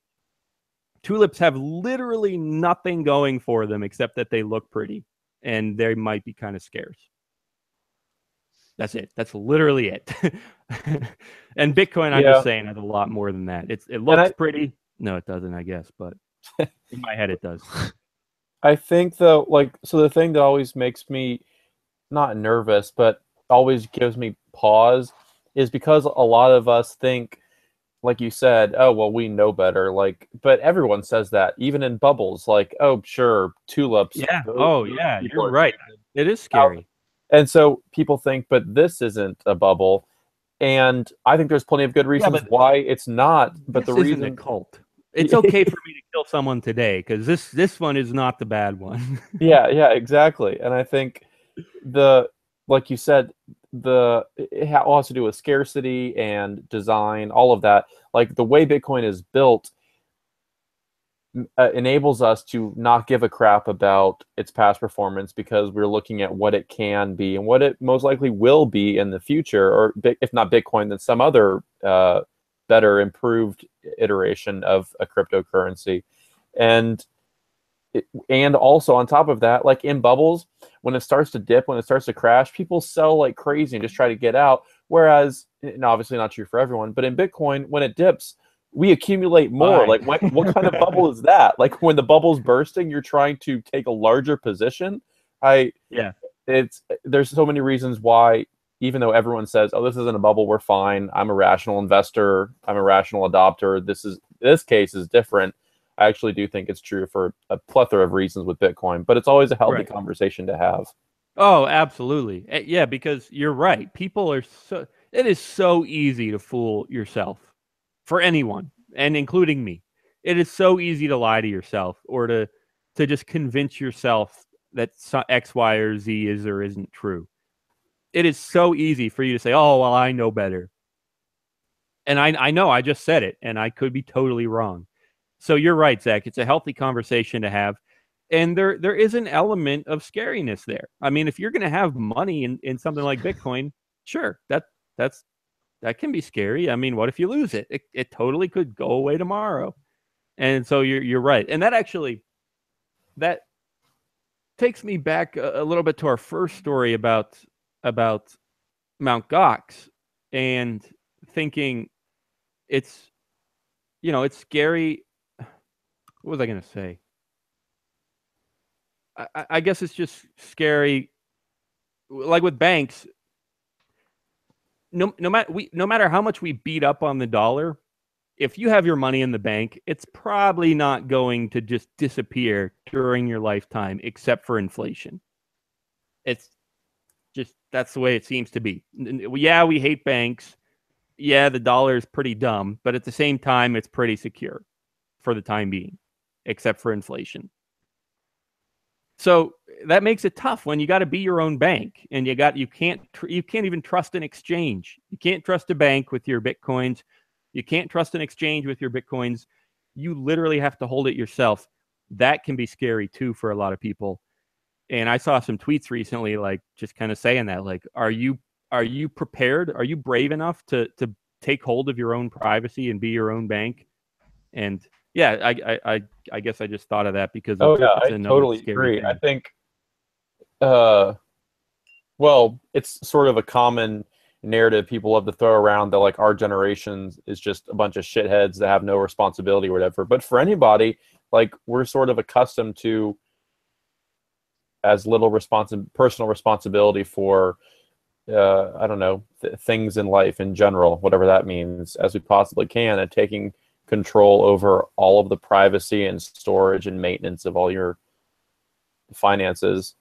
tulips have literally nothing going for them except that they look pretty and they might be kind of scarce. That's it. That's literally it. And Bitcoin, I'm just saying, has a lot more than that. It looks pretty. No, it doesn't, I guess, but in my head it does. I think though, like, so the thing that always makes me not nervous, but always gives me pause is because a lot of us think, like you said, oh, well, we know better. Like, but everyone says that, even in bubbles. Like, oh, sure, tulips. Yeah. Oh, yeah. You're right. It is scary. And so people think, but this isn't a bubble. And I think there's plenty of good reasons why it's not. But the reason isn't a cult. It's okay for me to kill someone today because this one is not the bad one. yeah, exactly. And I think like you said, it all has to do with scarcity and design, all of that. Like the way Bitcoin is built enables us to not give a crap about its past performance because we're looking at what it can be and what it most likely will be in the future, or if not Bitcoin, then some other better improved iteration of a cryptocurrency. And also on top of that, like in bubbles, when it starts to dip, when it starts to crash, people sell like crazy and just try to get out. Whereas, and obviously not true for everyone, but in Bitcoin, when it dips, we accumulate more. Like what kind of bubble is that? Like when the bubble's bursting, you're trying to take a larger position. There's so many reasons why, even though everyone says, oh, this isn't a bubble, we're fine. I'm a rational investor. I'm a rational adopter. This case is different. I actually do think it's true for a plethora of reasons with Bitcoin, but it's always a healthy conversation to have. Oh, absolutely. Yeah, because you're right. It is so easy to fool yourself for anyone, and including me. It is so easy to lie to yourself or to just convince yourself that X, Y, or Z is or isn't true. It is so easy for you to say, "Oh, well, I know better." And I know I just said it, and I could be totally wrong. So you're right, Zach. It's a healthy conversation to have. And there is an element of scariness there. I mean, if you're going to have money in something like Bitcoin, sure, that can be scary. I mean, what if you lose it? It totally could go away tomorrow. And so you're right. And that takes me back a little bit to our first story about Mount Gox and thinking it's it's scary. What was I going to say? I guess it's just scary. Like with banks, no matter how much we beat up on the dollar, if you have your money in the bank, it's probably not going to just disappear during your lifetime, except for inflation. It's just that's the way it seems to be. Yeah, we hate banks. Yeah, the dollar is pretty dumb, but at the same time, it's pretty secure for the time being, except for inflation. So that makes it tough when you got to be your own bank, and you can't even trust an exchange. You can't trust a bank with your Bitcoins. You can't trust an exchange with your Bitcoins. You literally have to hold it yourself. That can be scary too for a lot of people. And I saw some tweets recently, like just kind of saying that, like, are you prepared? Are you brave enough to take hold of your own privacy and be your own bank? And yeah, I guess I just thought of that because Oh yeah, it's I another totally scary agree. thing. I think, well, it's sort of a common narrative people love to throw around that like our generation is just a bunch of shitheads that have no responsibility or whatever. But for anybody, like we're sort of accustomed to as little personal responsibility for I don't know things in life in general, whatever that means, as we possibly can, and taking control over all of the privacy and storage and maintenance of all your finances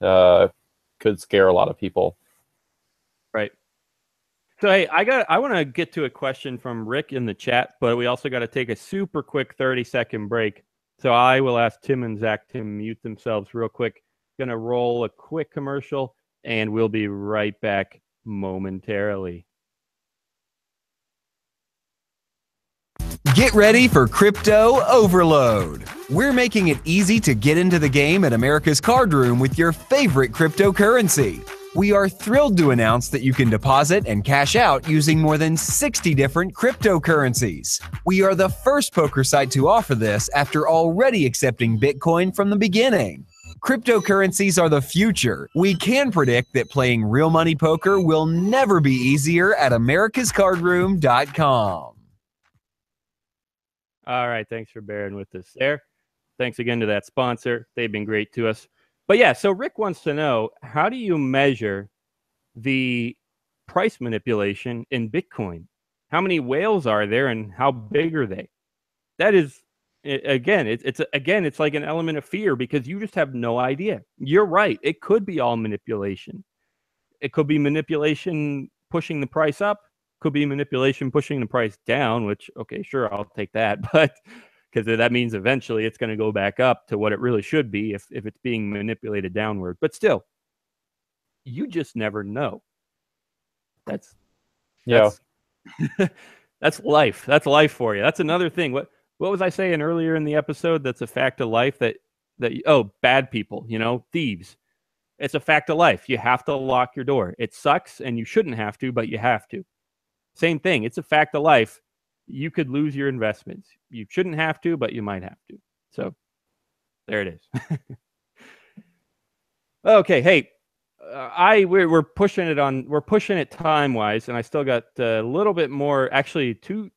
could scare a lot of people. Right. So hey, I want to get to a question from Rick in the chat, but we also got to take a super quick 30-second break. So I will ask Tim and Zach to mute themselves real quick. Gonna roll a quick commercial, and we'll be right back momentarily. Get ready for Crypto Overload. We're making it easy to get into the game at America's Card Room with your favorite cryptocurrency. We are thrilled to announce that you can deposit and cash out using more than 60 different cryptocurrencies. We are the first poker site to offer this after already accepting Bitcoin from the beginning. Cryptocurrencies are the future. We can predict that playing real money poker will never be easier at americascardroom.com. All right, thanks for bearing with us there. Thanks again to that sponsor. They've been great to us. But yeah, so Rick wants to know, how do you measure the price manipulation in Bitcoin? How many whales are there and how big are they? That is, again, it's like an element of fear because you just have no idea. You're right. It could be all manipulation. It could be manipulation pushing the price up. Could be manipulation pushing the price down, which, okay, sure, I'll take that. But because that means eventually it's going to go back up to what it really should be if it's being manipulated downward. But still, you just never know. That's that's life. That's life for you. That's another thing. What was I saying earlier in the episode? That's a fact of life that bad people, thieves. It's a fact of life. You have to lock your door. It sucks and you shouldn't have to, but you have to. Same thing. It's a fact of life. You could lose your investments. You shouldn't have to, but you might have to. So there it is. Okay. Hey, we're pushing it on. We're pushing it time wise, and I still got a little bit more. Actually, two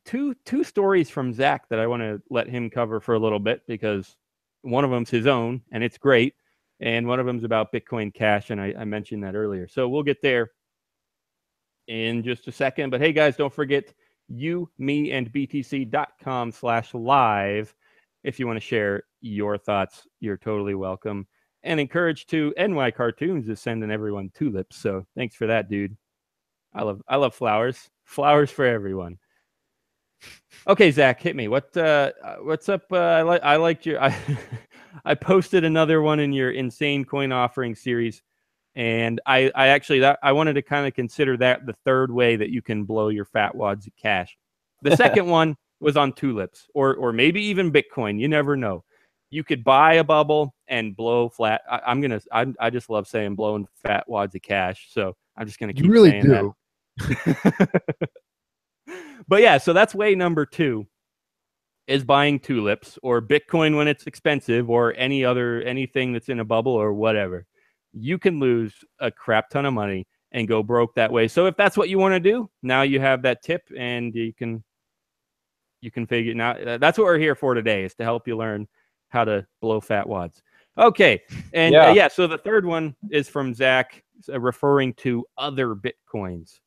stories from Zach that I want to let him cover for a little bit because one of them's his own and it's great, and one of them's about Bitcoin Cash, and I mentioned that earlier. So we'll get there in just a second. But hey, guys, don't forget youmeandbtc.com/live if you want to share your thoughts. You're totally welcome. And Encourage to NY Cartoons is sending everyone tulips. So thanks for that, dude. I love flowers. Flowers for everyone. Okay, Zach, hit me. What's up? I liked your. I posted another one in your insane coin offering series, and I actually I wanted to kind of consider that the third way that you can blow your fat wads of cash. The second one was on tulips, or maybe even Bitcoin. You never know. You could buy a bubble and blow flat. I just love saying blowing fat wads of cash, so I'm just gonna keep saying that. But yeah, so that's way number 2 is buying tulips or Bitcoin when it's expensive or anything that's in a bubble or whatever. You can lose a crap ton of money and go broke that way. So if that's what you want to do, now you have that tip and you can figure it out. That's what we're here for today, is to help you learn how to blow fat wads. Okay. And yeah, so the third one is from Zach, referring to other Bitcoins.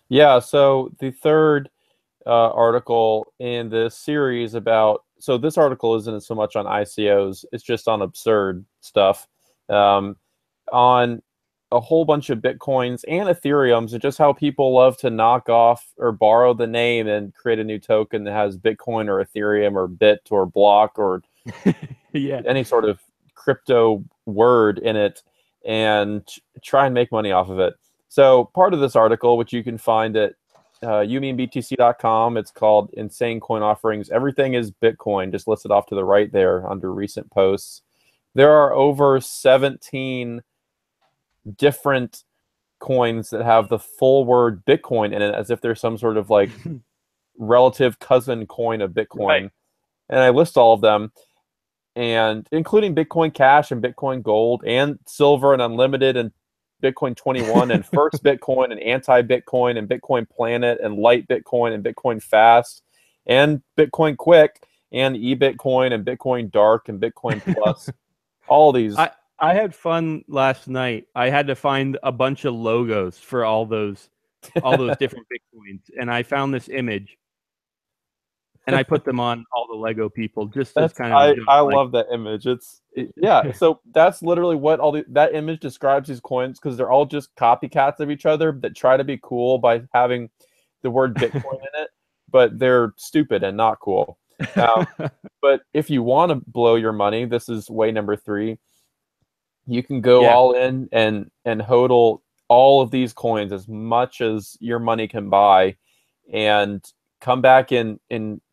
Yeah, so the third article in this series so this article isn't so much on ICOs, it's just on absurd stuff, on a whole bunch of Bitcoins and Ethereums, and just how people love to knock off or borrow the name and create a new token that has Bitcoin or Ethereum or Bit or Block or any sort of crypto word in it and try and make money off of it. So part of this article, which you can find at YMBTC.com, it's called Insane Coin Offerings. Everything is Bitcoin, just listed off to the right there under recent posts. There are over 17 different coins that have the full word Bitcoin in it, as if there's some sort of like relative cousin coin of Bitcoin. Right. And I list all of them, and including Bitcoin Cash and Bitcoin Gold and Silver and Unlimited and Bitcoin 21 and First Bitcoin and Anti-Bitcoin and Bitcoin Planet and Light Bitcoin and Bitcoin Fast and Bitcoin Quick and eBitcoin and Bitcoin Dark and Bitcoin Plus. All these. I had fun last night. I had to find a bunch of logos for all those different Bitcoins, and I found this image, and I put them on all the Lego people just as kind of. I love that image. Yeah. So that's literally what that image describes these coins, because they're all just copycats of each other that try to be cool by having the word Bitcoin in it, but they're stupid and not cool. But if you want to blow your money, this is way number 3. You can go all in and hodl all of these coins as much as your money can buy, and come back in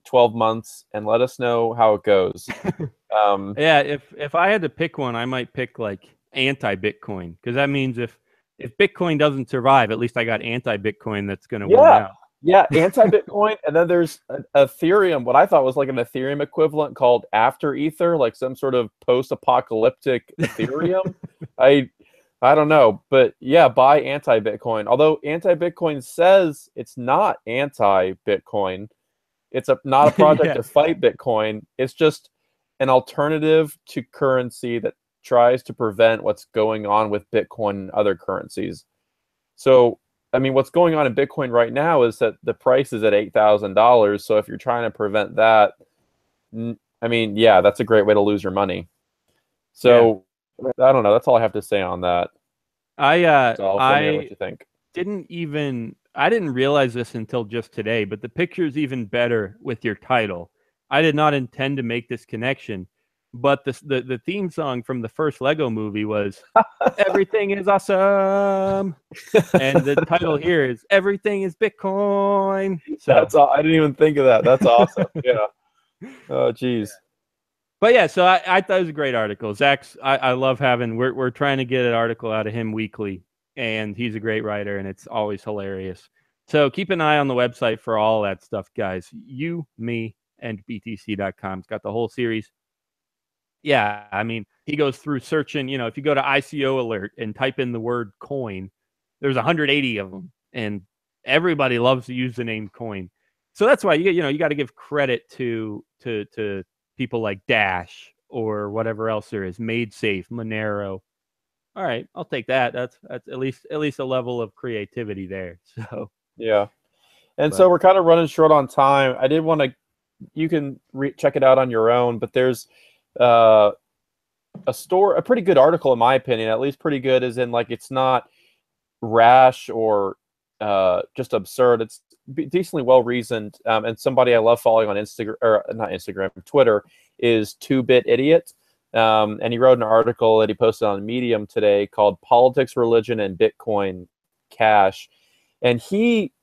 12 months and let us know how it goes. If I had to pick one, I might pick like anti-Bitcoin, because that means if Bitcoin doesn't survive, at least I got anti-Bitcoin that's going to win out. Yeah, anti-Bitcoin, and then there's Ethereum, what I thought was like an Ethereum equivalent called After Ether, like some sort of post-apocalyptic Ethereum. I don't know, but yeah, buy anti-Bitcoin. Although anti-Bitcoin says it's not anti-Bitcoin. It's not a project to fight Bitcoin. It's just an alternative to currency that tries to prevent what's going on with Bitcoin and other currencies. So, I mean, what's going on in Bitcoin right now is that the price is at $8,000. So if you're trying to prevent that, I mean, yeah, that's a great way to lose your money. So I don't know. That's all I have to say on that. Let me know what you think. I didn't realize this until just today, but the picture is even better with your title. I did not intend to make this connection, but the theme song from the first Lego movie was "Everything is awesome," and the title here is "Everything is Bitcoin." So I didn't even think of that. That's awesome. Yeah. Oh, geez. But yeah, so I thought it was a great article. Zach's, I love having. We're trying to get an article out of him weekly, and he's a great writer, and it's always hilarious. So keep an eye on the website for all that stuff, guys. You, me, and BTC.com. It's got the whole series. Yeah, I mean, he goes through searching, if you go to ICO alert and type in the word coin, there's 180 of them, and everybody loves to use the name coin. So that's why you got to give credit to people like Dash or whatever else there is, Made Safe, Monero. All right, I'll take that. That's at least a level of creativity there. So yeah, so we're kind of running short on time. I did want to. You can check it out on your own, but there's a pretty good article in my opinion. At least pretty good, as in like it's not rash or just absurd. It's decently well reasoned. And somebody I love following on Instagram, or not Instagram, Twitter, is 2-Bit Idiot. And he wrote an article that he posted on Medium today called "Politics, Religion, and Bitcoin Cash," and he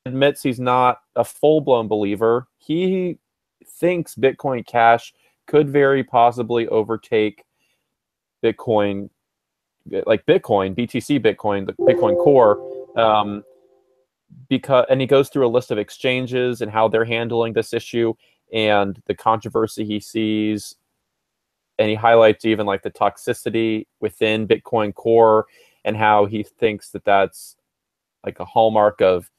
admits he's not a full-blown believer. He thinks Bitcoin Cash could very possibly overtake Bitcoin, like Bitcoin, BTC Bitcoin, the Bitcoin Core, and he goes through a list of exchanges and how they're handling this issue and the controversy he sees, and he highlights even like the toxicity within Bitcoin Core and how he thinks that that's like a hallmark of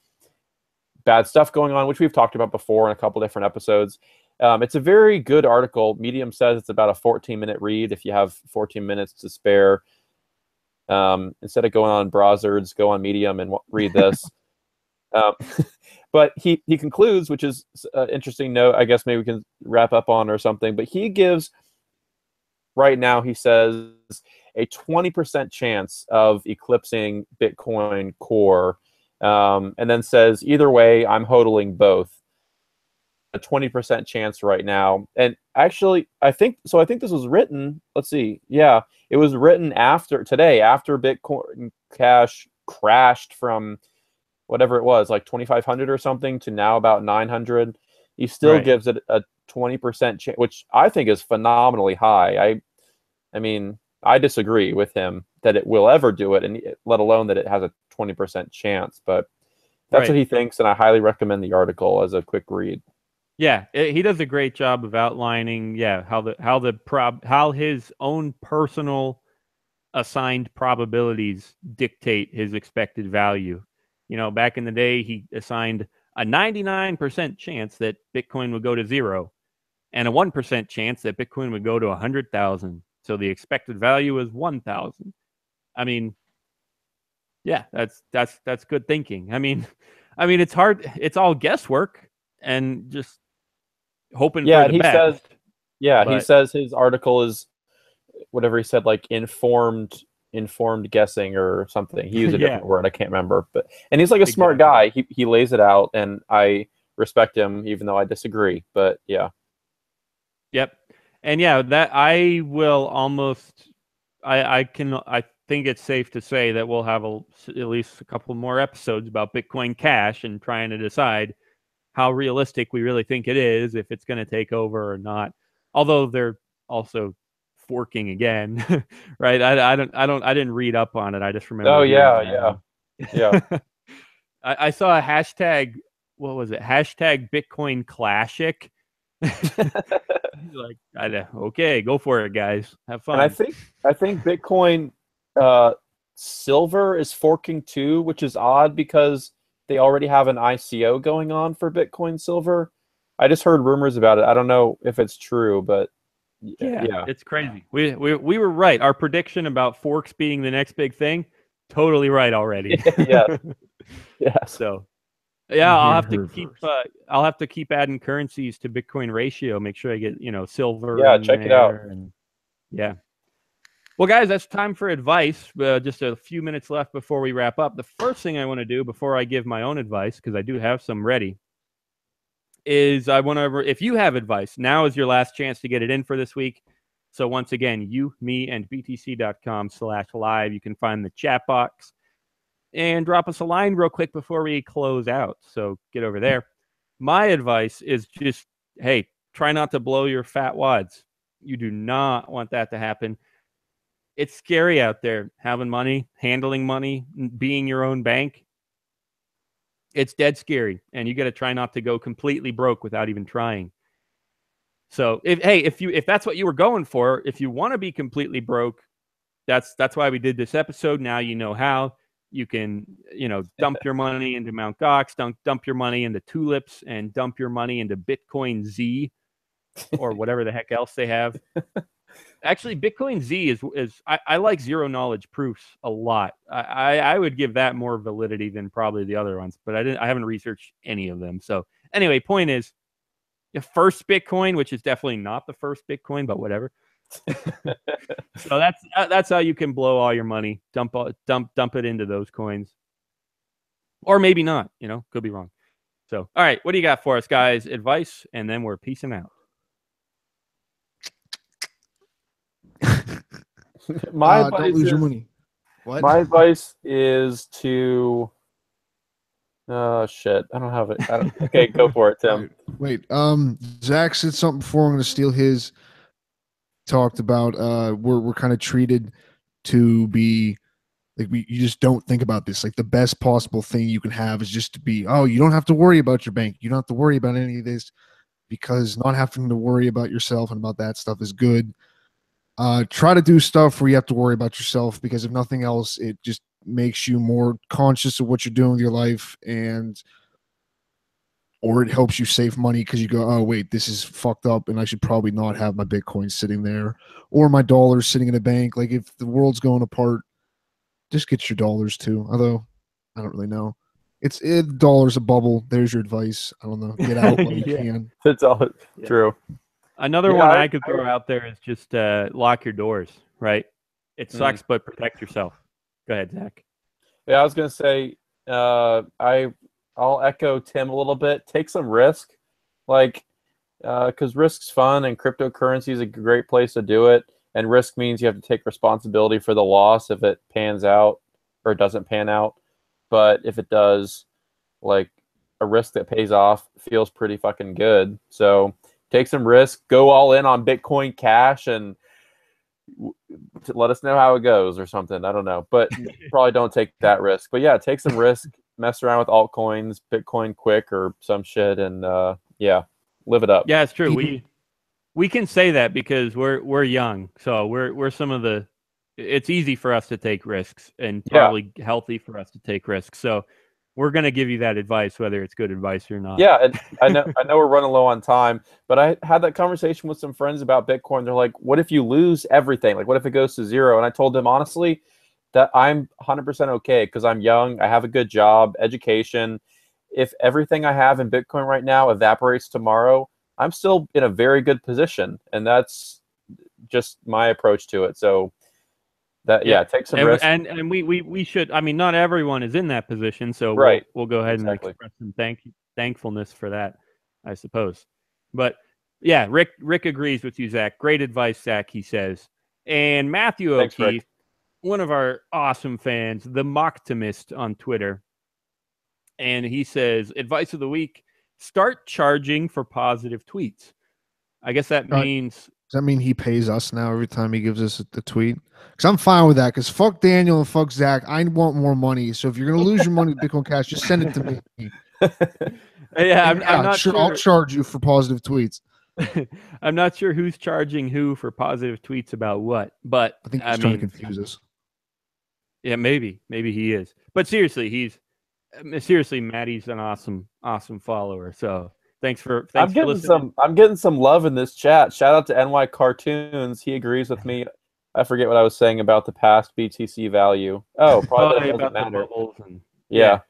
bad stuff going on, which we've talked about before in a couple different episodes. It's a very good article. Medium says it's about a 14-minute read if you have 14 minutes to spare. Instead of going on Browsers, go on Medium and read this. But he concludes, which is an interesting note, I guess maybe we can wrap up on or something, but he gives, right now, he says, a 20% chance of eclipsing Bitcoin Core, and then says, either way, I'm hodling both. A 20% chance right now. And actually, I think this was written, let's see, yeah, it was written after Bitcoin Cash crashed from whatever it was, like 2,500 or something, to now about 900. He still gives it a 20% chance, which I think is phenomenally high. I mean, I disagree with him that it will ever do it, and let alone that it has a 20% chance. But that's what he thinks, and I highly recommend the article as a quick read. Yeah, he does a great job of outlining, how his own personal assigned probabilities dictate his expected value. You know, back in the day, he assigned a 99% chance that Bitcoin would go to 0 and a 1% chance that Bitcoin would go to 100,000. So the expected value is 1,000. I mean, yeah, that's good thinking. I mean, it's hard. It's all guesswork and just hoping for the best. He says his article is whatever he said, like informed guessing or something. He used a different word, I can't remember. And he's like a smart guy. He lays it out, and I respect him even though I disagree. But yeah. Yep. And yeah, that I will almost I think it's safe to say that we'll have at least a couple more episodes about Bitcoin Cash and trying to decide how realistic we really think it is, if it's going to take over or not. Although they're also forking again, right? I didn't read up on it. I just remember. Oh yeah. I saw a hashtag. What was it? Hashtag Bitcoin Classic. Like, okay, go for it, guys. Have fun. And I think Bitcoin Silver is forking too, which is odd because they already have an ICO going on for Bitcoin Silver. I just heard rumors about it. I don't know if it's true, but yeah. It's crazy. We were right. Our prediction about forks being the next big thing, totally right already. Yeah. So yeah, I'll have to keep adding currencies to Bitcoin ratio. Make sure I get silver. Yeah, check it out. Yeah. Well, guys, that's time for advice. Just a few minutes left before we wrap up. The first thing I want to do before I give my own advice, because I do have some ready, is I want to. If you have advice, now is your last chance to get it in for this week. So once again, you, me, and btc.com/live. You can find the chat box and drop us a line real quick before we close out. So get over there. My advice is just, hey, try not to blow your fat wads. You do not want that to happen. It's scary out there, having money, handling money, being your own bank. It's dead scary, and you got to try not to go completely broke without even trying. So if that's what you were going for, if you want to be completely broke, that's why we did this episode. Now you know how. You can, dump your money into Mt. Gox, dump your money into tulips, and dump your money into Bitcoin Z or whatever the heck else they have. Actually, Bitcoin Z is I like zero knowledge proofs a lot. I would give that more validity than probably the other ones, but I haven't researched any of them. So anyway, point is, the first Bitcoin, which is definitely not the first Bitcoin, but whatever. So that's how you can blow all your money. Dump it into those coins, or maybe not. Could be wrong. So, all right, what do you got for us, guys? Advice, and then we're peacing out. My advice don't lose your is- money. What? My advice is to. Oh shit! I don't have it. Okay, go for it, Tim. Wait. Zach said something before. I'm going to steal his. Talked about we're kind of treated to be like you just don't think about this. Like the best possible thing you can have is just to be. Oh, you don't have to worry about your bank. You don't have to worry about any of this because not having to worry about yourself and about that stuff is good. Try to do stuff where you have to worry about yourself because if nothing else, it just makes you more conscious of what you're doing with your life or it helps you save money because you go, oh, wait, this is fucked up and I should probably not have my Bitcoin sitting there or my dollars sitting in a bank. Like if the world's going apart, just get your dollars too. Although I don't really know. Dollars a bubble. There's your advice. I don't know. Get out while you can. That's all true. Another one I could throw out there is just lock your doors, right? It sucks, but protect yourself. Go ahead, Zach. Yeah, I was going to say, I'll echo Tim a little bit. Take some risk, because risk's fun and cryptocurrency is a great place to do it. And risk means you have to take responsibility for the loss if it pans out or doesn't pan out. But if it does, like a risk that pays off feels pretty fucking good. So take some risk, go all in on Bitcoin Cash, and let us know how it goes or something. I don't know, but probably don't take that risk. But yeah, take some risk, mess around with altcoins, Bitcoin Quick or some shit, and yeah, live it up. Yeah, it's true. We can say that because we're young, so we're some of the. It's easy for us to take risks, and probably healthy for us to take risks. So we're going to give you that advice, whether it's good advice or not. Yeah, and I know we're running low on time, but I had that conversation with some friends about Bitcoin. They're like, "What if you lose everything? Like, what if it goes to zero?" And I told them honestly that I'm 100% okay because I'm young, I have a good job, education. If everything I have in Bitcoin right now evaporates tomorrow, I'm still in a very good position, and that's just my approach to it. So. Take some risk. And we should. I mean, not everyone is in that position, so we'll go ahead and express some thankfulness for that, I suppose. But yeah, Rick agrees with you, Zach. Great advice, Zach. He says, and Matthew O'Keefe, one of our awesome fans, the Mocktimist on Twitter, and he says, advice of the week: start charging for positive tweets. I guess that means. Does that mean he pays us now every time he gives us the tweet? Because I'm fine with that. Because fuck Daniel and fuck Zach. I want more money. So if you're gonna lose your money with Bitcoin Cash, just send it to me. Yeah, I'm not sure. I'll charge you for positive tweets. I'm not sure who's charging who for positive tweets about what, but I think he's trying to confuse us. Yeah, maybe he is. But seriously, Maddie's an awesome follower. So. Thanks for listening. I'm getting some love in this chat. Shout out to NY Cartoons. He agrees with me. I forget what I was saying about the past BTC value. Oh, probably about the bubbles and yeah.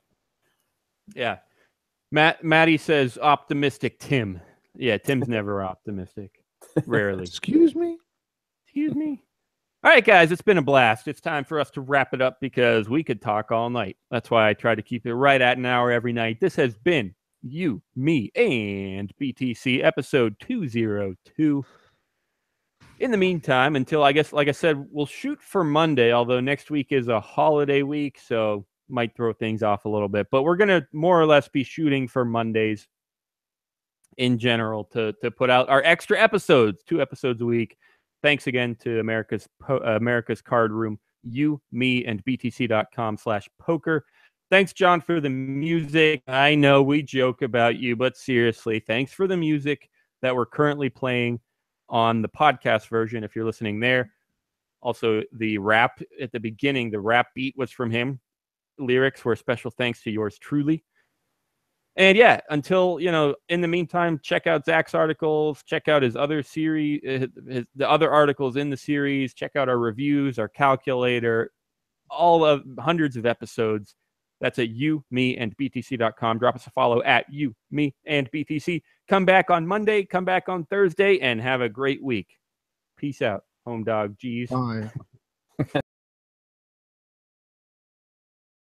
Maddie says optimistic Tim. Yeah, Tim's never optimistic. Rarely. Excuse me. All right, guys, it's been a blast. It's time for us to wrap it up because we could talk all night. That's why I try to keep it right at an hour every night. This has been You, Me, and BTC, episode 202. In the meantime, until I guess, like I said, we'll shoot for Monday, although next week is a holiday week, so might throw things off a little bit. But we're going to more or less be shooting for Mondays in general to put out our extra episodes, 2 episodes a week. Thanks again to America's Card Room, You, Me, and BTC.com/poker. Thanks, John, for the music. I know we joke about you, but seriously, thanks for the music that we're currently playing on the podcast version, if you're listening there. Also, the rap at the beginning, the rap beat was from him. Lyrics were special thanks to yours truly. And yeah, until, in the meantime, check out Zach's articles, check out his other series, the other articles in the series, check out our reviews, our calculator, all of hundreds of episodes. That's at You, Me, and BTC.com. Drop us a follow at You, Me, and BTC. Come back on Monday, come back on Thursday, and have a great week. Peace out. Home dog, geez. Bye.